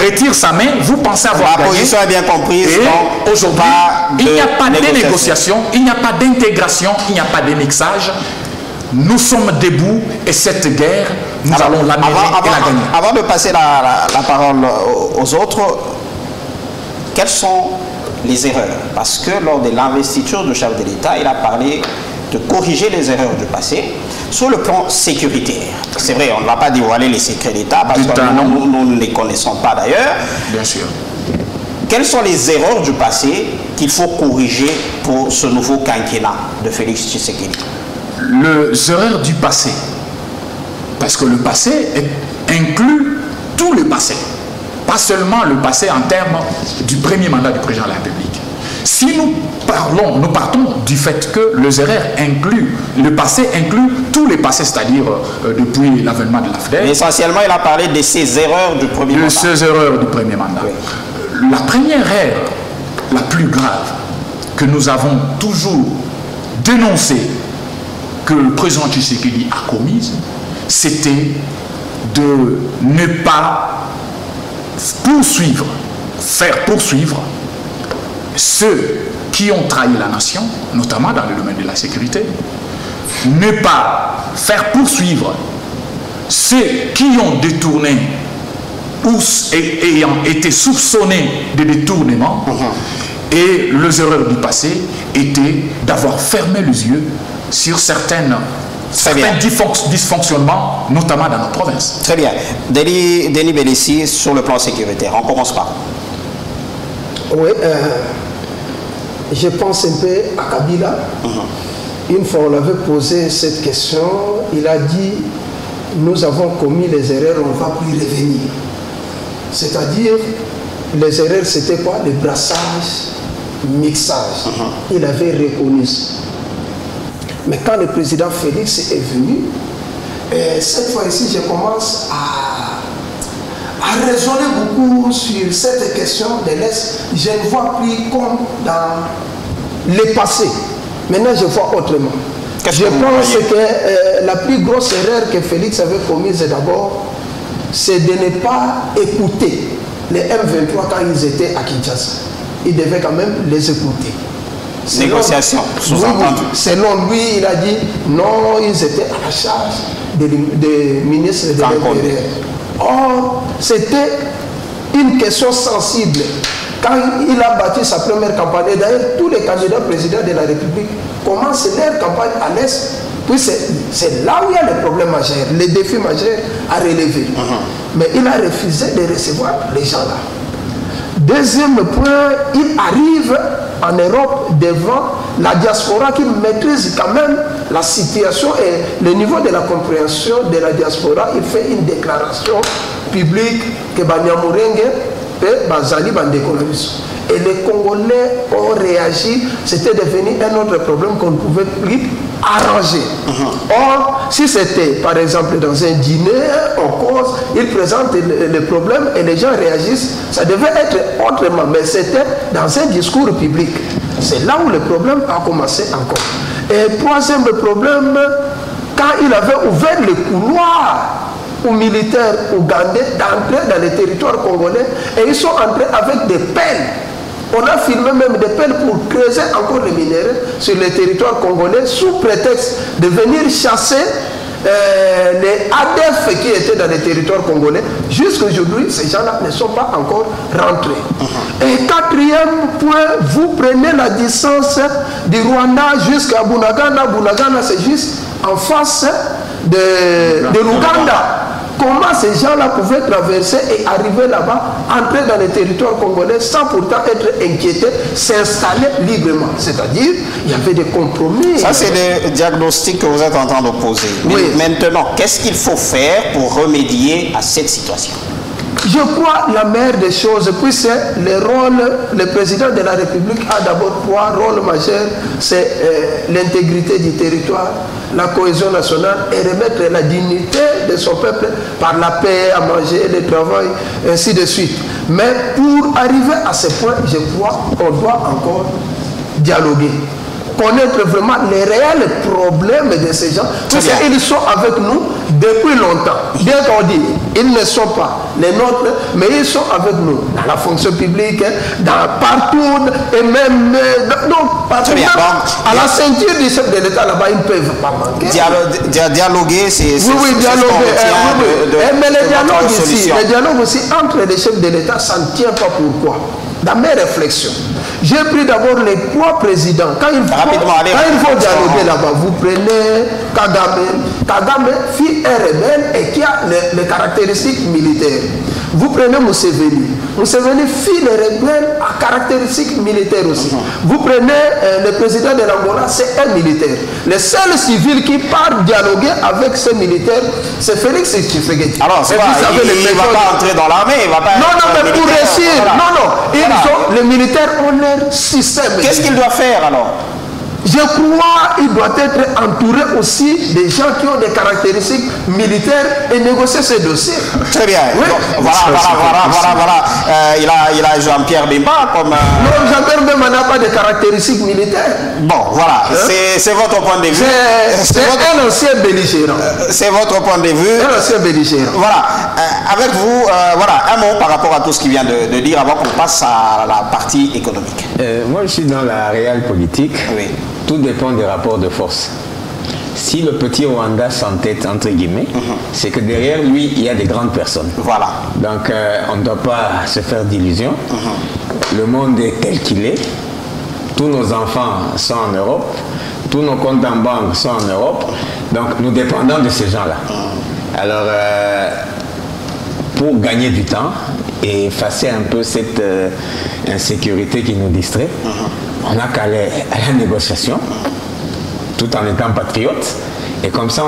retire sa main, vous pensez avoir gagné.
La position est bien comprise.
Et aujourd'hui, il n'y a pas de négociation, il n'y a pas d'intégration, il n'y a pas de mixage. Nous sommes debout et cette guerre, nous allons la mener et la gagner.
Avant de passer la parole aux autres, quelles sont les erreurs? Parce que lors de l'investiture du chef de l'État, il a parlé de corriger les erreurs du passé sur le plan sécuritaire. C'est vrai, on ne va pas dévoiler les secrets d'État parce que nous ne les connaissons pas d'ailleurs.
Bien sûr.
Quelles sont les erreurs du passé qu'il faut corriger pour ce nouveau quinquennat de Félix Tshisekedi?
Les erreurs du passé, parce que le passé inclut tout le passé, pas seulement le passé en termes du premier mandat du président de la République. Si nous partons du fait que les erreurs incluent, le passé inclut tous les passés, c'est-à-dire depuis l'avènement de l'AFDEL.
Essentiellement, il a parlé de ces erreurs du premier mandat.
De ces erreurs du premier mandat. Oui. La première erreur, la plus grave, que nous avons toujours dénoncée, que le président Tshisekedi a commise, c'était de ne pas faire poursuivre ceux qui ont trahi la nation, notamment dans le domaine de la sécurité, ne pas faire poursuivre ceux qui ont détourné ou ayant été soupçonnés de détournement, et les erreurs du passé étaient d'avoir fermé les yeux sur certains dysfonctionnements, notamment dans nos provinces.
Très bien. Denis Belessi, sur le plan sécuritaire, on commence par.
Oui, je pense un peu à Kabila. Une fois on avait posé cette question, il a dit nous avons commis les erreurs, on ne va plus revenir. C'est-à-dire, les erreurs c'était quoi? Le brassage, mixage. Il avait reconnu ça. Mais quand le président Félix est venu, cette fois-ci je commence à raisonner beaucoup sur cette question de l'Est. Je ne vois plus comme dans le passé. Maintenant, je vois autrement. Je pense que la plus grosse erreur que Félix avait commise d'abord, c'est de ne pas écouter les M23 quand ils étaient à Kinshasa. Il devait quand même les écouter.
Négociation,
selon lui, il a dit non, ils étaient à la charge des ministres de l'Intérieur. Or, c'était une question sensible. Quand il a battu sa première campagne, et d'ailleurs tous les candidats présidents de la République commencent leur campagne à l'Est, puis c'est là où il y a les problèmes majeurs, les défis majeurs à relever. Mais il a refusé de recevoir les gens là. Deuxième point, il arrive en Europe devant la diaspora qui maîtrise quand même la situation et le niveau de la compréhension de la diaspora. Il fait une déclaration publique que Banyamurenge et Bazali Bandekolavis. Et les Congolais ont réagi, c'était devenu un autre problème qu'on ne pouvait plus arranger. Or, si c'était par exemple dans un dîner, en cause, ils présentent le problème et les gens réagissent, ça devait être autrement, mais c'était dans un discours public. C'est là où le problème a commencé encore. Et troisième problème, quand il avait ouvert le couloir aux militaires ougandais d'entrer dans les territoires congolais, et ils sont entrés avec des pelles. On a filmé même des pelles pour creuser encore les minéraux sur les territoires congolais sous prétexte de venir chasser les ADF qui étaient dans les territoires congolais. Jusqu'à aujourd'hui, ces gens-là ne sont pas encore rentrés. Et quatrième point, vous prenez la distance du Rwanda jusqu'à Bunagana. Bunagana, c'est juste en face de l'Ouganda. Comment ces gens-là pouvaient traverser et arriver là-bas, entrer dans les territoires congolais sans pourtant être inquiétés, s'installer librement. C'est-à-dire, il y avait des compromis.
Ça, c'est le diagnostic que vous êtes en train de poser.
Oui.
Maintenant, qu'est-ce qu'il faut faire pour remédier à cette situation?
Je crois la meilleure des choses, puis c'est le président de la République a d'abord trois rôles majeurs, c'est l'intégrité du territoire, la cohésion nationale et remettre la dignité de son peuple par la paix, à manger, le travail, ainsi de suite. Mais pour arriver à ce point, je crois qu'on doit encore dialoguer, connaître vraiment les réels problèmes de ces gens, parce qu'ils sont avec nous depuis longtemps. Bien qu'on dit, ils ne sont pas les nôtres, mais ils sont avec nous dans la fonction publique, partout, et même partout, à la ceinture du chef de l'État, là-bas, ils ne peuvent pas manquer.
Dialoguer, c'est
oui, dialoguer. Mais le dialogue aussi entre les chefs de l'État, ça ne tient pas. Pourquoi? Dans mes réflexions, j'ai pris d'abord les trois présidents. Quand il faut dialoguer là-bas, vous prenez Kagame. Kagame fit un rebelle et qui a les caractéristiques militaires. Vous prenez Museveni. Museveni fit les rebelles à caractéristiques militaires aussi. Vous prenez le président de l'Angola, c'est un militaire. Le seul civil qui part dialoguer avec ces militaires, c'est Félix Tshisekedi.
Alors, il ne va pas entrer dans l'armée, il va pas.
Non, mais pour réussir, les militaires ont leur système.
Qu'est-ce qu'il doit faire alors?
Je crois qu'il doit être entouré aussi des gens qui ont des caractéristiques militaires et négocier ces dossiers.
Très bien. Oui. Voilà. Il a Jean-Pierre Bemba comme...
Non, Jean-Pierre Bemba n'a pas de caractéristiques militaires.
Bon, voilà. C'est votre point de vue.
C'est un ancien belligérant.
C'est votre point de vue.
Un ancien belligérant.
Voilà. Avec vous, voilà, un mot par rapport à tout ce qu'il vient de dire avant qu'on passe à la partie économique.
Moi, je suis dans la réelle politique.
Oui.
Tout dépend des rapports de force. Si le petit Rwanda s'entête, entre guillemets, c'est que derrière lui, il y a des grandes personnes.
Voilà.
Donc, on ne doit pas se faire d'illusions. Le monde est tel qu'il est. Tous nos enfants sont en Europe. Tous nos comptes en banque sont en Europe. Donc, nous dépendons de ces gens-là. Alors, pour gagner du temps et effacer un peu cette insécurité qui nous distrait, on n'a qu'à aller à la négociation, tout en étant patriote. Et comme ça,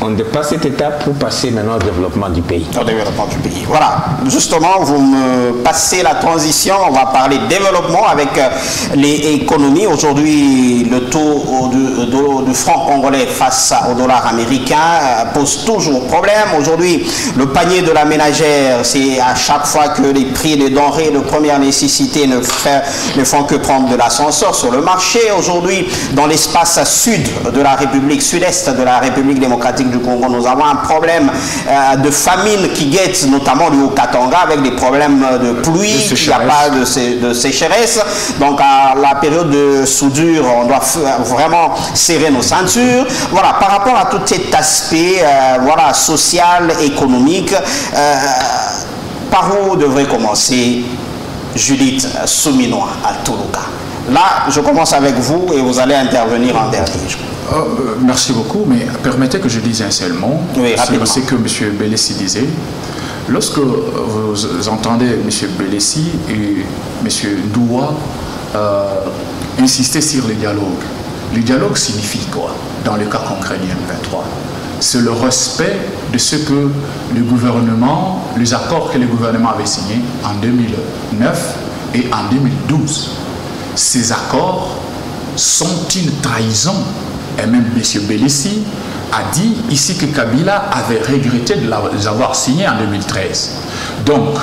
on dépasse cette étape pour passer maintenant au développement du pays.
Au développement du pays. Voilà. Justement, vous me passez la transition. On va parler développement avec les économies. Aujourd'hui, le taux de franc congolais face au dollar américain pose toujours problème. Aujourd'hui, le panier de la ménagère, c'est à chaque fois que les prix des denrées de première nécessité ne font que prendre de l'ascenseur sur le marché. Aujourd'hui, dans l'espace sud de la République, sud-est de la République démocratique du Congo, nous avons un problème de famine qui guette notamment le Haut-Katanga avec des problèmes de pluie, il n'y a pas de sécheresse. Donc à la période de soudure, on doit vraiment serrer nos ceintures. Voilà, par rapport à tout cet aspect voilà, social, économique, par où devrait commencer Judith Souminois à Toulouka? Là, je commence avec vous et vous allez intervenir en dernier.
Merci beaucoup, mais permettez que je dise un seul mot.
Oui, rapidement.
C'est ce que M. Bélessi disait. Lorsque vous entendez M. Bélessi et M. Doua insister sur le dialogue signifie quoi dans le cas concret du M23? C'est le respect de ce que le gouvernement, les accords que le gouvernement avait signés en 2009 et en 2012. Ces accords sont une trahison. Et même M. Bélessi a dit ici que Kabila avait regretté de les avoir signés en 2013. Donc,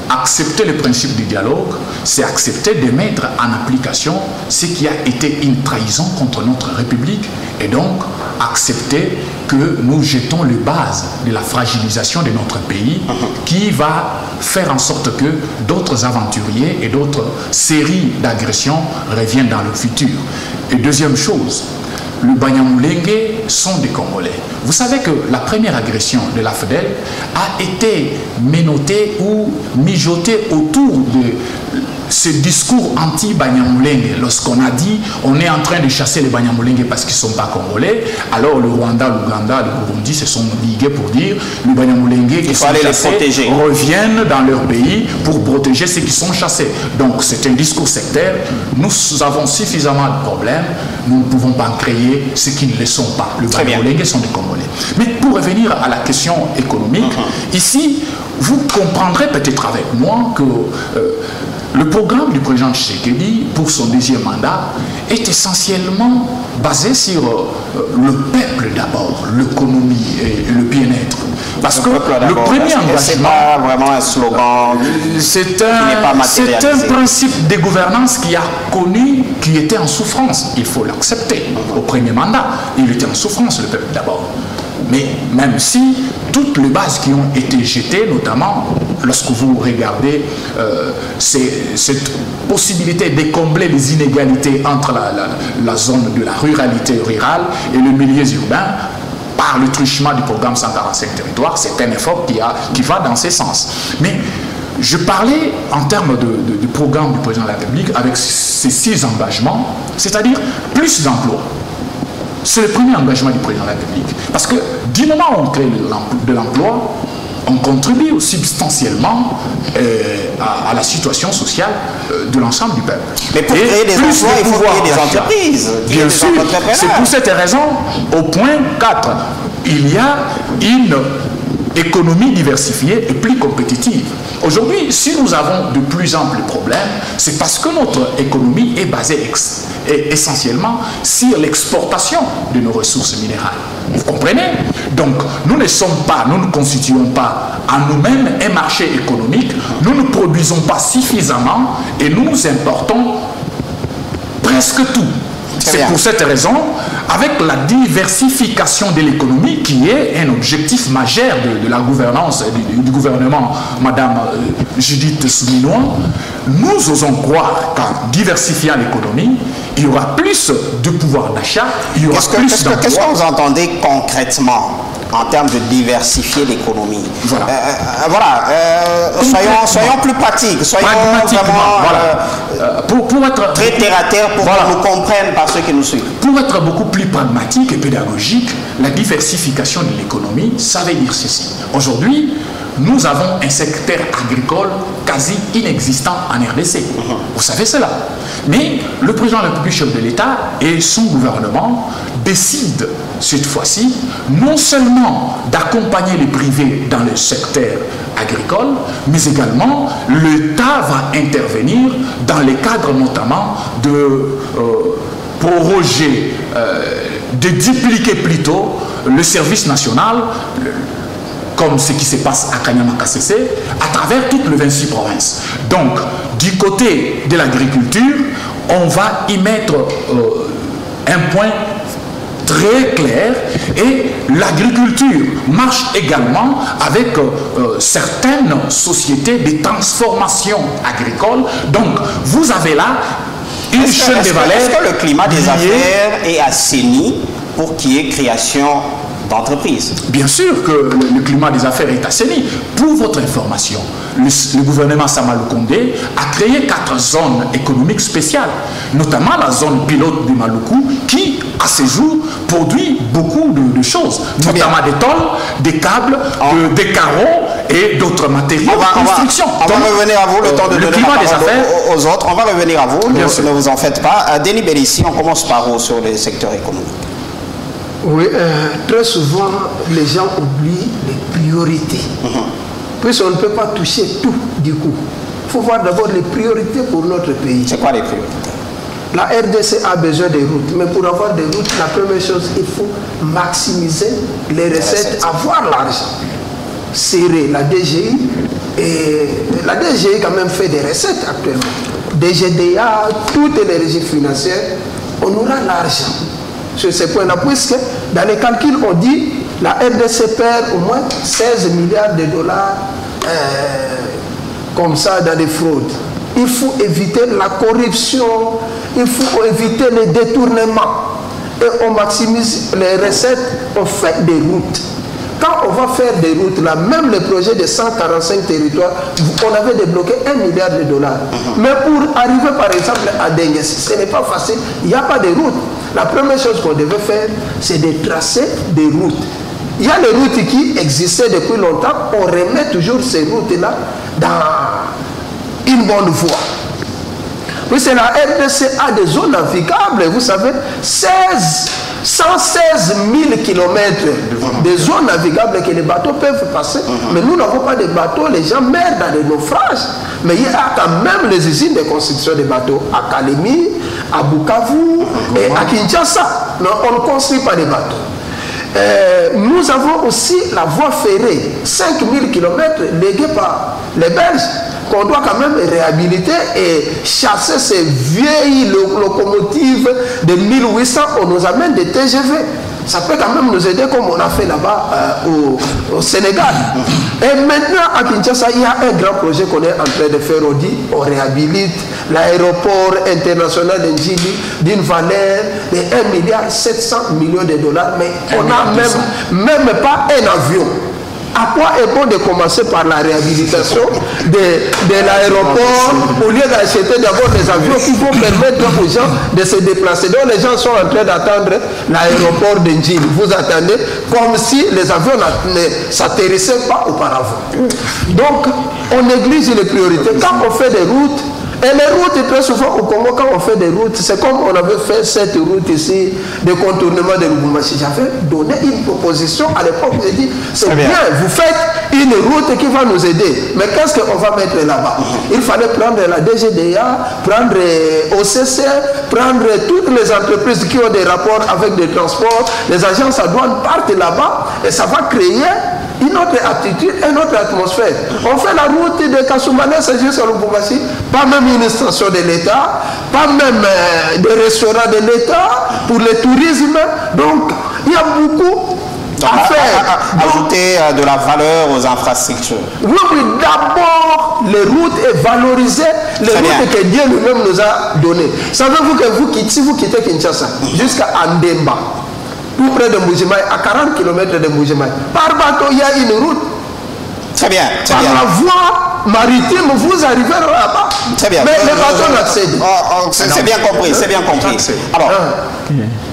accepter le principe du dialogue, c'est accepter de mettre en application ce qui a été une trahison contre notre République et donc accepter que nous jetons les bases de la fragilisation de notre pays qui va faire en sorte que d'autres aventuriers et d'autres séries d'agressions reviennent dans le futur. Et deuxième chose, le Banyamulenge sont des Congolais. Vous savez que la première agression de l'AFDEL a été menottée ou mijotée autour de ce discours anti-Banyamulenge. Lorsqu'on a dit on est en train de chasser les Banyamulenge parce qu'ils ne sont pas congolais, alors le Rwanda, l'Ouganda, le Burundi se sont ligués pour dire les Banyamulenge qui sont chassés reviennent dans leur pays pour protéger ceux qui sont chassés. Donc c'est un discours sectaire. Nous avons suffisamment de problèmes. Nous ne pouvons pas en créer ceux qui ne le sont pas. Les Banyamulenge sont des Congolais. Mais pour revenir à la question économique, ici, vous comprendrez peut-être avec moi que le programme du président Tshisekedi pour son deuxième mandat est essentiellement basé sur le peuple d'abord, l'économie et le bien-être. Parce que le premier engagement...
C'est pas vraiment un slogan.
C'est un principe de gouvernance qui a connu, qui était en souffrance. Il faut l'accepter. Au premier mandat, il était en souffrance, le peuple d'abord. Mais même si toutes les bases qui ont été jetées, notamment lorsque vous regardez cette possibilité de combler les inégalités entre la zone de la ruralité rurale et les milieux urbains, par le truchement du programme 145 territoires, c'est un effort qui va dans ce sens. Mais je parlais en termes de programme du président de la République avec ces 6 engagements, c'est-à-dire plus d'emplois. C'est le premier engagement du président de la République. Parce que du moment où on crée de l'emploi, on contribue substantiellement à la situation sociale de l'ensemble du peuple.
Mais pour créer des emplois, il faut créer des entreprises.
Bien sûr, c'est pour cette raison, au point 4, il y a une économie diversifiée et plus compétitive. Aujourd'hui, si nous avons de plus amples problèmes, c'est parce que notre économie est basée essentiellement sur l'exportation de nos ressources minérales. Vous comprenez? Donc, nous ne constituons pas à nous-mêmes un marché économique, nous ne produisons pas suffisamment et nous importons presque tout. C'est pour cette raison, avec la diversification de l'économie, qui est un objectif majeur de la gouvernance du gouvernement, Madame Judith Souminois, nous osons croire qu'en diversifiant l'économie, il y aura plus de pouvoir d'achat, il y aura plus d'emplois.
Qu'est-ce que vous entendez concrètement en termes de diversifier l'économie?
Voilà.
Soyons plus pratiques, soyons vraiment
pour être
très terre à terre pour qu'on nous comprenne par ceux qui nous suivent.
Pour être beaucoup plus pragmatique et pédagogique, la diversification de l'économie, ça veut dire ceci. Aujourd'hui, nous avons un secteur agricole quasi inexistant en RDC. Vous savez cela. Mais le président de la République, chef de l'État et son gouvernement décident cette fois-ci non seulement d'accompagner les privés dans le secteur agricole, mais également l'État va intervenir dans les cadres notamment de proroger, de dupliquer plutôt le service national, comme ce qui se passe à Kanyama-Kassese, à travers toutes les 26 provinces. Donc, du côté de l'agriculture, on va y mettre un point très clair et l'agriculture marche également avec certaines sociétés de transformation agricole. Donc, vous avez là une chaîne de valeur.
Est-ce que le climat des affaires est assaini pour qu'il y ait création d'entreprises?
Bien sûr que le climat des affaires est assaini. Pour votre information, le gouvernement Samalou Kondé a créé 4 zones économiques spéciales, notamment la zone pilote du Maluku qui, à ce jour, produit beaucoup de choses, notamment des tôles, des câbles, des carreaux et d'autres matériaux de construction.
On va revenir à vous, le temps de donner la parole aux autres. On va revenir à vous, ne vous en faites pas. Denis Bellissi, on commence par vous sur les secteurs économiques.
Oui, très souvent, les gens oublient les priorités. Puisqu'on ne peut pas toucher tout du coup. Il faut voir d'abord les priorités pour notre pays.
C'est quoi les priorités?
La RDC a besoin de routes, mais pour avoir des routes, la première chose, il faut maximiser les recettes, avoir l'argent. Serrer la DGI, et la DGI quand même fait des recettes actuellement. DGDA, toutes les régies financières, on aura l'argent sur ces points-là, puisque dans les calculs, on dit la RDC perd au moins 16 milliards de dollars comme ça dans les fraudes. Il faut éviter la corruption, il faut éviter les détournements. Et on maximise les recettes, on fait des routes. Quand on va faire des routes, là, même le projet de 145 territoires, on avait débloqué 1 milliard de dollars. Mais pour arriver par exemple à Dengue, ce n'est pas facile, il n'y a pas de route. La première chose qu'on devait faire, c'est de tracer des routes. Il y a des routes qui existaient depuis longtemps, on remet toujours ces routes-là dans une bonne voie. Oui, c'est la RDC a des zones navigables, vous savez, 116 000 km de zones navigables que les bateaux peuvent passer. Mais nous n'avons pas de bateaux, les gens meurent dans des naufrages. Mais il y a quand même les usines de construction de bateaux à Kalemi, à Bukavu et à Kinshasa. Non, on ne construit pas des bateaux. Nous avons aussi la voie ferrée, 5000 km léguée par les Belges, qu'on doit quand même réhabiliter et chasser ces vieilles locomotives de 1800, on nous amène des TGV. Ça peut quand même nous aider comme on a fait là-bas au Sénégal. Et maintenant à Kinshasa, il y a un grand projet qu'on est en train de faire. On réhabilite l'aéroport international d'Njili d'une valeur de 1,7 milliard de dollars. Mais on n'a même pas un avion. À quoi est bon de commencer par la réhabilitation de l'aéroport au lieu d'acheter d'abord des avions qui vont permettre aux gens de se déplacer. Donc les gens sont en train d'attendre l'aéroport d'Njili. Vous attendez comme si les avions ne s'atterrissaient pas auparavant. Donc on néglige les priorités. Quand on fait des routes, et les routes, très souvent au Congo, quand on fait des routes, c'est comme on avait fait cette route ici, de contournement de Lubumbashi. J'avais donné une proposition à l'époque, j'ai dit, c'est bien, vous faites une route qui va nous aider. Mais qu'est-ce qu'on va mettre là-bas? Il fallait prendre la DGDA, prendre OCC, prendre toutes les entreprises qui ont des rapports avec des transports, les agences à douane partent là-bas, et ça va créer une autre attitude, une autre atmosphère. On fait la route de Kasumane jusqu'à Lubumbashi, pas même une station de l'État, pas même des restaurants de l'État pour le tourisme. Donc, il y a beaucoup à faire.
Ajouter de la valeur aux infrastructures.
Oui, d'abord, les routes et valoriser les routes que Dieu lui-même nous a données. Savez-vous que si vous quittez Kinshasa jusqu'à Andemba, tout près de Mbujimaï, à 40 km de Mbujimaï, par bateau, il y a une route.
Très bien, très
par
bien.
La voie maritime, vous arrivez là-bas.
Très bien.
Mais les bateaux n'accèdent.
C'est bien compris, c'est bien compris. Alors,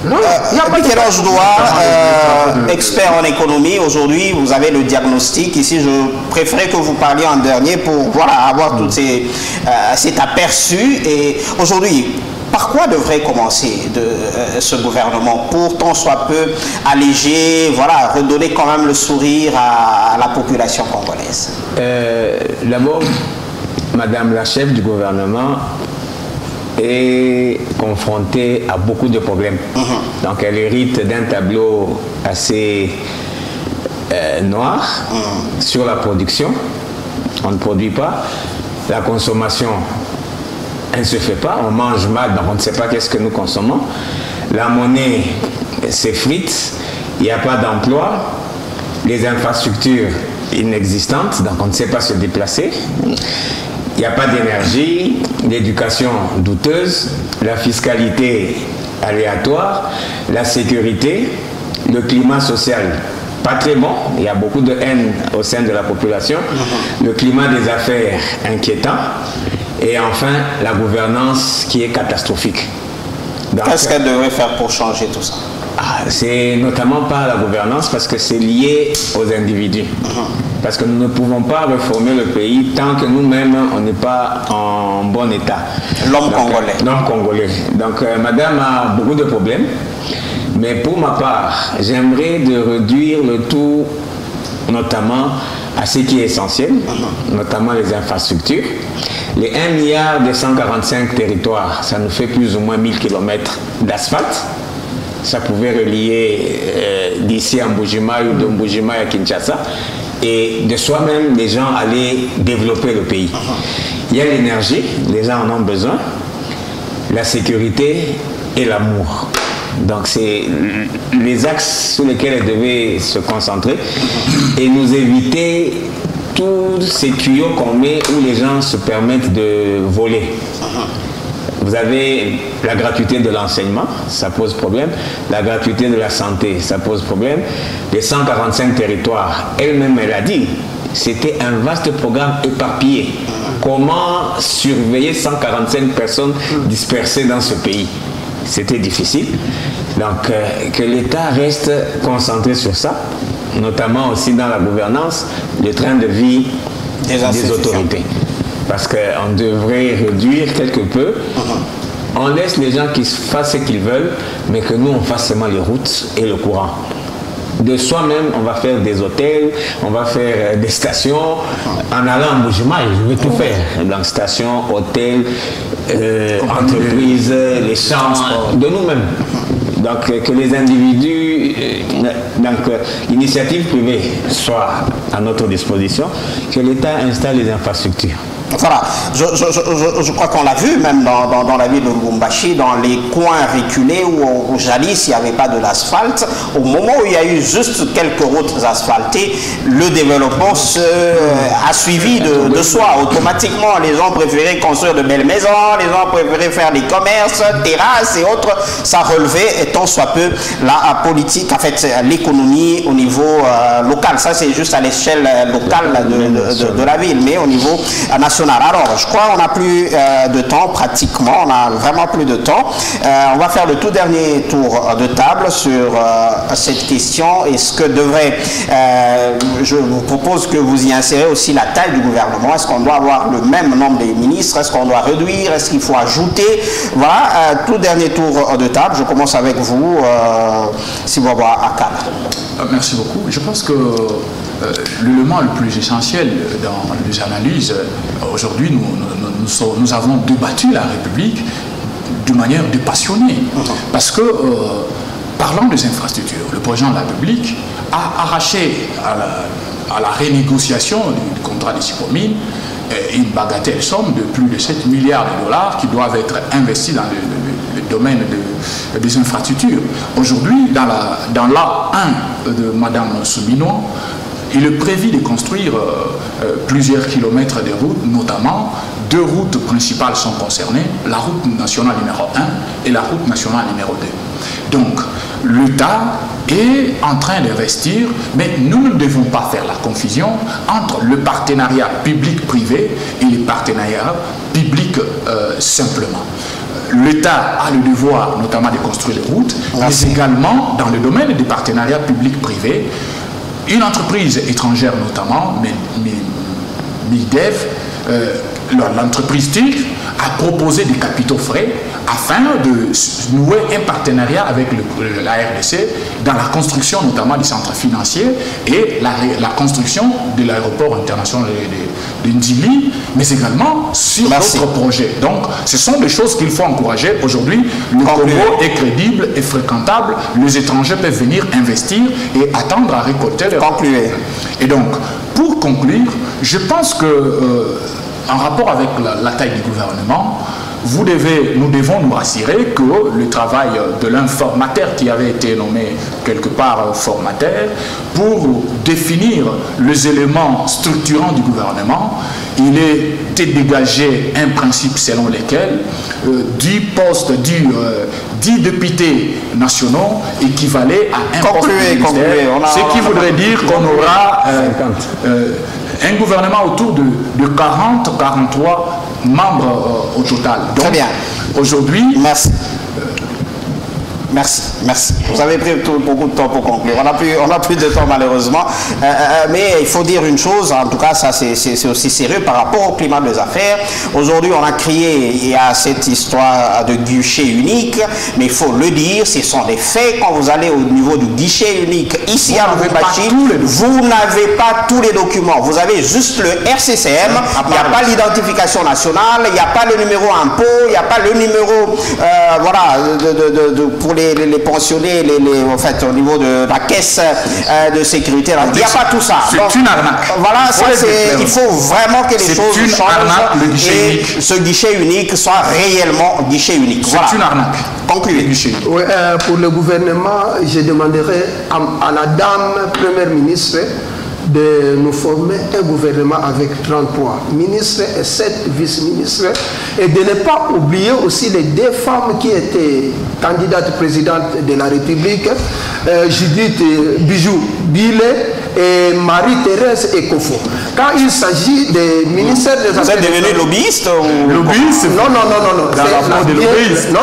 Michel-Ange Douard, expert en économie, aujourd'hui, vous avez le diagnostic. Ici, je préférais que vous parliez en dernier pour avoir tout cet aperçu. Et aujourd'hui, par quoi devrait commencer ce gouvernement pour tant soit peu alléger, redonner quand même le sourire à la population congolaise?
D'abord, Madame la chef du gouvernement est confrontée à beaucoup de problèmes. Donc elle hérite d'un tableau assez noir sur la production. On ne produit pas. La consommation, elle ne se fait pas, on mange mal, donc on ne sait pas qu'est-ce que nous consommons. La monnaie s'effrite, il n'y a pas d'emploi, les infrastructures inexistantes, donc on ne sait pas se déplacer, il n'y a pas d'énergie, l'éducation douteuse, la fiscalité aléatoire, la sécurité, le climat social pas très bon, il y a beaucoup de haine au sein de la population, le climat des affaires inquiétant, et enfin la gouvernance qui est catastrophique.
Qu'est-ce qu'elle devrait faire pour changer tout ça?
C'est notamment pas la gouvernance, parce que c'est lié aux individus. Parce que nous ne pouvons pas réformer le pays tant que nous-mêmes on n'est pas en bon état.
L'homme congolais.
L'homme congolais. Donc madame a beaucoup de problèmes. Mais pour ma part, j'aimerais de réduire le tout, notamment à ce qui est essentiel, notamment les infrastructures. Les 1 milliard de 145 territoires, ça nous fait plus ou moins 1000 km d'asphalte. Ça pouvait relier d'ici à Mbujimayi ou de Mbujimayi à Kinshasa. Et de soi-même, les gens allaient développer le pays. Il y a l'énergie, les gens en ont besoin, la sécurité et l'amour. Donc c'est les axes sur lesquels elle devait se concentrer et nous éviter tous ces tuyaux qu'on met où les gens se permettent de voler. Vous avez la gratuité de l'enseignement, ça pose problème. La gratuité de la santé, ça pose problème. Les 145 territoires, elle-même elle a dit, c'était un vaste programme éparpillé. Comment surveiller 145 personnes dispersées dans ce pays? C'était difficile. Donc, que l'État reste concentré sur ça, notamment aussi dans la gouvernance, le train de vie des autorités. Parce qu'on devrait réduire quelque peu. On laisse les gens qui fassent ce qu'ils veulent, mais que nous, on fasse seulement les routes et le courant. De soi-même, on va faire des hôtels, on va faire des stations. En allant à Mbujimayi, je vais tout faire. Donc, stations, hôtels, entreprises, les champs, de nous-mêmes. Donc, que les individus, l'initiative privée soit à notre disposition, que l'État installe les infrastructures.
Voilà, je crois qu'on l'a vu même dans la ville de Lubumbashi, dans les coins reculés où jadis il n'y avait pas de l'asphalte. Au moment où il y a eu juste quelques routes asphaltées, le développement a suivi de soi. Automatiquement, les gens préféraient construire de belles maisons, les gens préféraient faire des commerces, terrasses et autres. Ça relevait tant soit peu la politique, en fait l'économie au niveau local. Ça c'est juste à l'échelle locale de la ville, mais au niveau national. Alors, je crois qu'on n'a plus de temps, pratiquement, on n'a vraiment plus de temps. On va faire le tout dernier tour de table sur cette question. Est-ce que devrait, je vous propose que vous y insérez aussi la taille du gouvernement. Est-ce qu'on doit avoir le même nombre de ministres? Est-ce qu'on doit réduire? Est-ce qu'il faut ajouter? Voilà, tout dernier tour de table. Je commence avec vous, Sibwabwa Akala.
Merci beaucoup. Je pense que l'élément le plus essentiel dans les analyses, aujourd'hui, nous avons débattu la République de manière dépassionnée. Parce que, parlant des infrastructures, le président de la République a arraché à la renégociation du contrat des Sipomine une bagatelle somme de plus de 7 milliards de dollars qui doivent être investis dans le domaine des infrastructures. Aujourd'hui, dans l'A1 de Mme Soumino, il est prévu de construire plusieurs kilomètres de routes, notamment 2 routes principales sont concernées, la route nationale numéro 1 et la route nationale numéro 2. Donc, l'État est en train d'investir, mais nous ne devons pas faire la confusion entre le partenariat public-privé et le partenariat public simplement. L'État a le devoir notamment de construire les routes, mais également dans le domaine des partenariats public-privé, une entreprise étrangère notamment, MIDEF, l'entreprise turque a proposé des capitaux frais afin de nouer un partenariat avec la RDC dans la construction notamment des centres financiers et la construction de l'aéroport international de Ndili, mais également sur d'autres projets. Donc, ce sont des choses qu'il faut encourager. Aujourd'hui, le Congo est crédible et fréquentable. Les étrangers peuvent venir investir et attendre à récolter leur...
Concluez.
Et donc, pour conclure, je pense que en rapport avec la taille du gouvernement, nous devons nous rassurer que le travail de l'informateur qui avait été nommé quelque part formateur pour définir les éléments structurants du gouvernement, il était dégagé un principe selon lequel 10 postes, 10 députés nationaux équivalaient à un poste ministère, ce qui voudrait dire qu'on aura un gouvernement autour de 40-43 membres au total. Donc,
très bien.
Aujourd'hui...
Merci. Merci. Vous avez pris beaucoup de temps pour conclure. On n'a plus de temps malheureusement. Mais il faut dire une chose, en tout cas, ça c'est aussi sérieux par rapport au climat des affaires. Aujourd'hui, on a crié, il y a cette histoire de guichet unique, mais il faut le dire, ce sont des faits. Quand vous allez au niveau du guichet unique, ici à Lubumbashi, vous n'avez pas tous les documents. Vous avez juste le RCCM, il n'y a pas l'identification nationale, il n'y a pas le numéro impôt, il n'y a pas le numéro, pour les pensionnés, en fait, au niveau de la caisse de sécurité, il n'y a pas tout ça.
C'est une arnaque.
Voilà, il faut vraiment que les choses changent et ce guichet unique soit réellement guichet unique.
C'est une arnaque.
Concluez.
Oui, pour le gouvernement, je demanderai à la dame première ministre de nous former un gouvernement avec 33 ministres et 7 vice-ministres et de ne pas oublier aussi les 2 femmes qui étaient candidates présidentes de la République, Judith Bijou Bile et Marie-Thérèse Ekofo. Quand il s'agit des ministères des Affaires...
Vous êtes devenu lobbyiste ou...
Lobbyiste?
Non,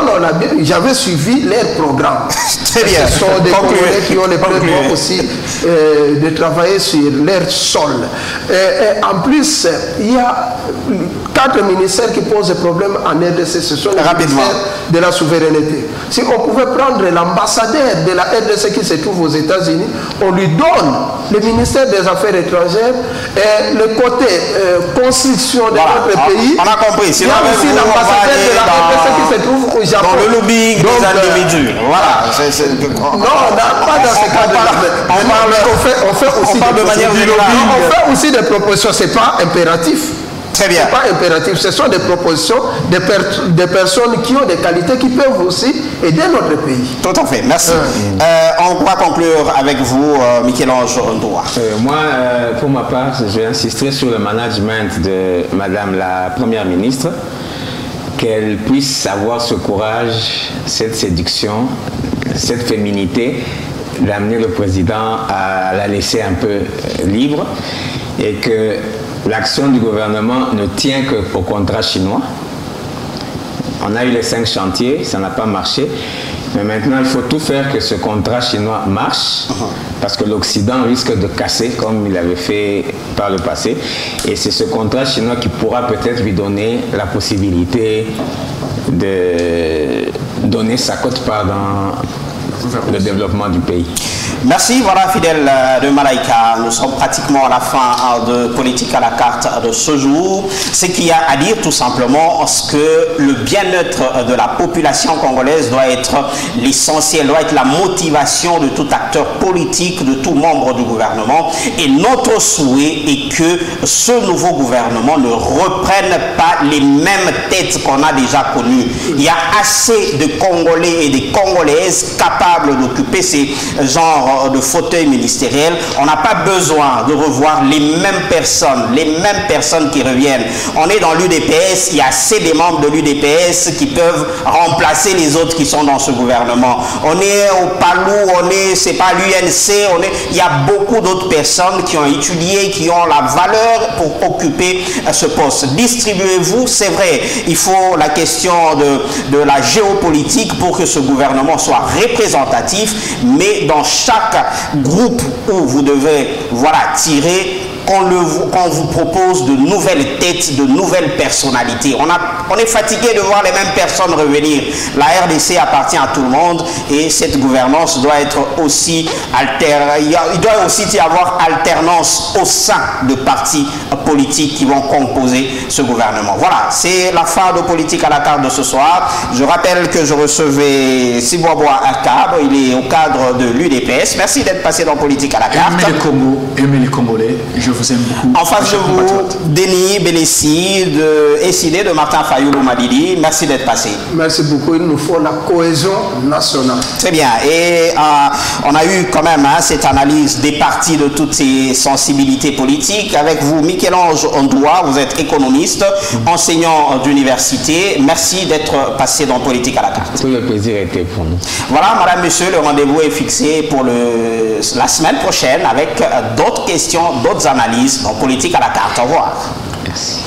j'avais suivi leur programme.
Très bien.
Ce sont des Congolais qui ont le pouvoir aussi de travailler sur leur sol. Et en plus, il y a 4 ministères qui posent problème en RDC. Ce sont les ministères de la souveraineté. Si on pouvait prendre l'ambassadeur de la RDC qui se trouve aux États-Unis, on lui donne le ministère des Affaires étrangères et le côté construction de notre pays.
On a compris.
Il y a aussi l'ambassadeur de la RDC qui se trouve au Japon.
Dans le lobbying des individus. Voilà.
Non, pas dans ce cas-là. On fait aussi
de manière générale.
On fait aussi des propositions. Ce n'est pas impératif.
Très bien.
Ce n'est pas impératif. Ce sont des propositions des personnes qui ont des qualités qui peuvent aussi aider notre pays.
Tout à fait. Merci. On va conclure avec vous, Michel-Ange Ndoa.
Moi, pour ma part, je vais insister sur le management de Madame la Première ministre, qu'elle puisse avoir ce courage, cette séduction, cette féminité d'amener le président à la laisser un peu libre et que l'action du gouvernement ne tient qu'au contrat chinois. On a eu les 5 chantiers, ça n'a pas marché. Mais maintenant, il faut tout faire que ce contrat chinois marche, parce que l'Occident risque de casser comme il avait fait par le passé. Et c'est ce contrat chinois qui pourra peut-être lui donner la possibilité de donner sa quote-part dans le développement du pays.
Merci, voilà, fidèles de Malaika. Nous sommes pratiquement à la fin de Politique à la carte de ce jour. Ce qu'il y a à dire tout simplement, c'est que le bien-être de la population congolaise doit être l'essentiel, doit être la motivation de tout acteur politique, de tout membre du gouvernement. Et notre souhait est que ce nouveau gouvernement ne reprenne pas les mêmes têtes qu'on a déjà connues. Il y a assez de Congolais et de Congolaises capables d'occuper ces genres de fauteuil ministériel. On n'a pas besoin de revoir les mêmes personnes qui reviennent. On est dans l'UDPS, il y a assez de membres de l'UDPS qui peuvent remplacer les autres qui sont dans ce gouvernement. On est au PALU, c'est pas l'UNC, il y a beaucoup d'autres personnes qui ont étudié, qui ont la valeur pour occuper ce poste. Distribuez-vous, c'est vrai, il faut la question de la géopolitique pour que ce gouvernement soit représentatif, mais dans chaque groupe où vous devez tirer, on vous propose de nouvelles têtes, de nouvelles personnalités. On est fatigué de voir les mêmes personnes revenir. La RDC appartient à tout le monde et cette gouvernance doit être aussi il doit aussi y avoir alternance au sein de partis politiques qui vont composer ce gouvernement. Voilà, c'est la fin de Politique à la carte de ce soir. Je rappelle que je recevais Siboaboa Akab, il est au cadre de l'UDPS. Merci d'être passé dans Politique à la carte.
Aimer les Congolais, je vous aime beaucoup.
En face de vous, Denis Belessi, de SID de Martin Fayoulou-Madidi. Merci d'être passé.
Merci beaucoup. Il nous faut la cohésion nationale.
Très bien. Et on a eu quand même cette analyse des partis de toutes ces sensibilités politiques. Avec vous, Michel-Ange Ondoua, vous êtes économiste, enseignant d'université. Merci d'être passé dans Politique à la carte.
Tout le plaisir était pour nous.
Voilà, madame, monsieur, le rendez-vous est fixé pour la semaine prochaine avec d'autres questions, d'autres analyses dans Politique à la carte. Au revoir.
Merci.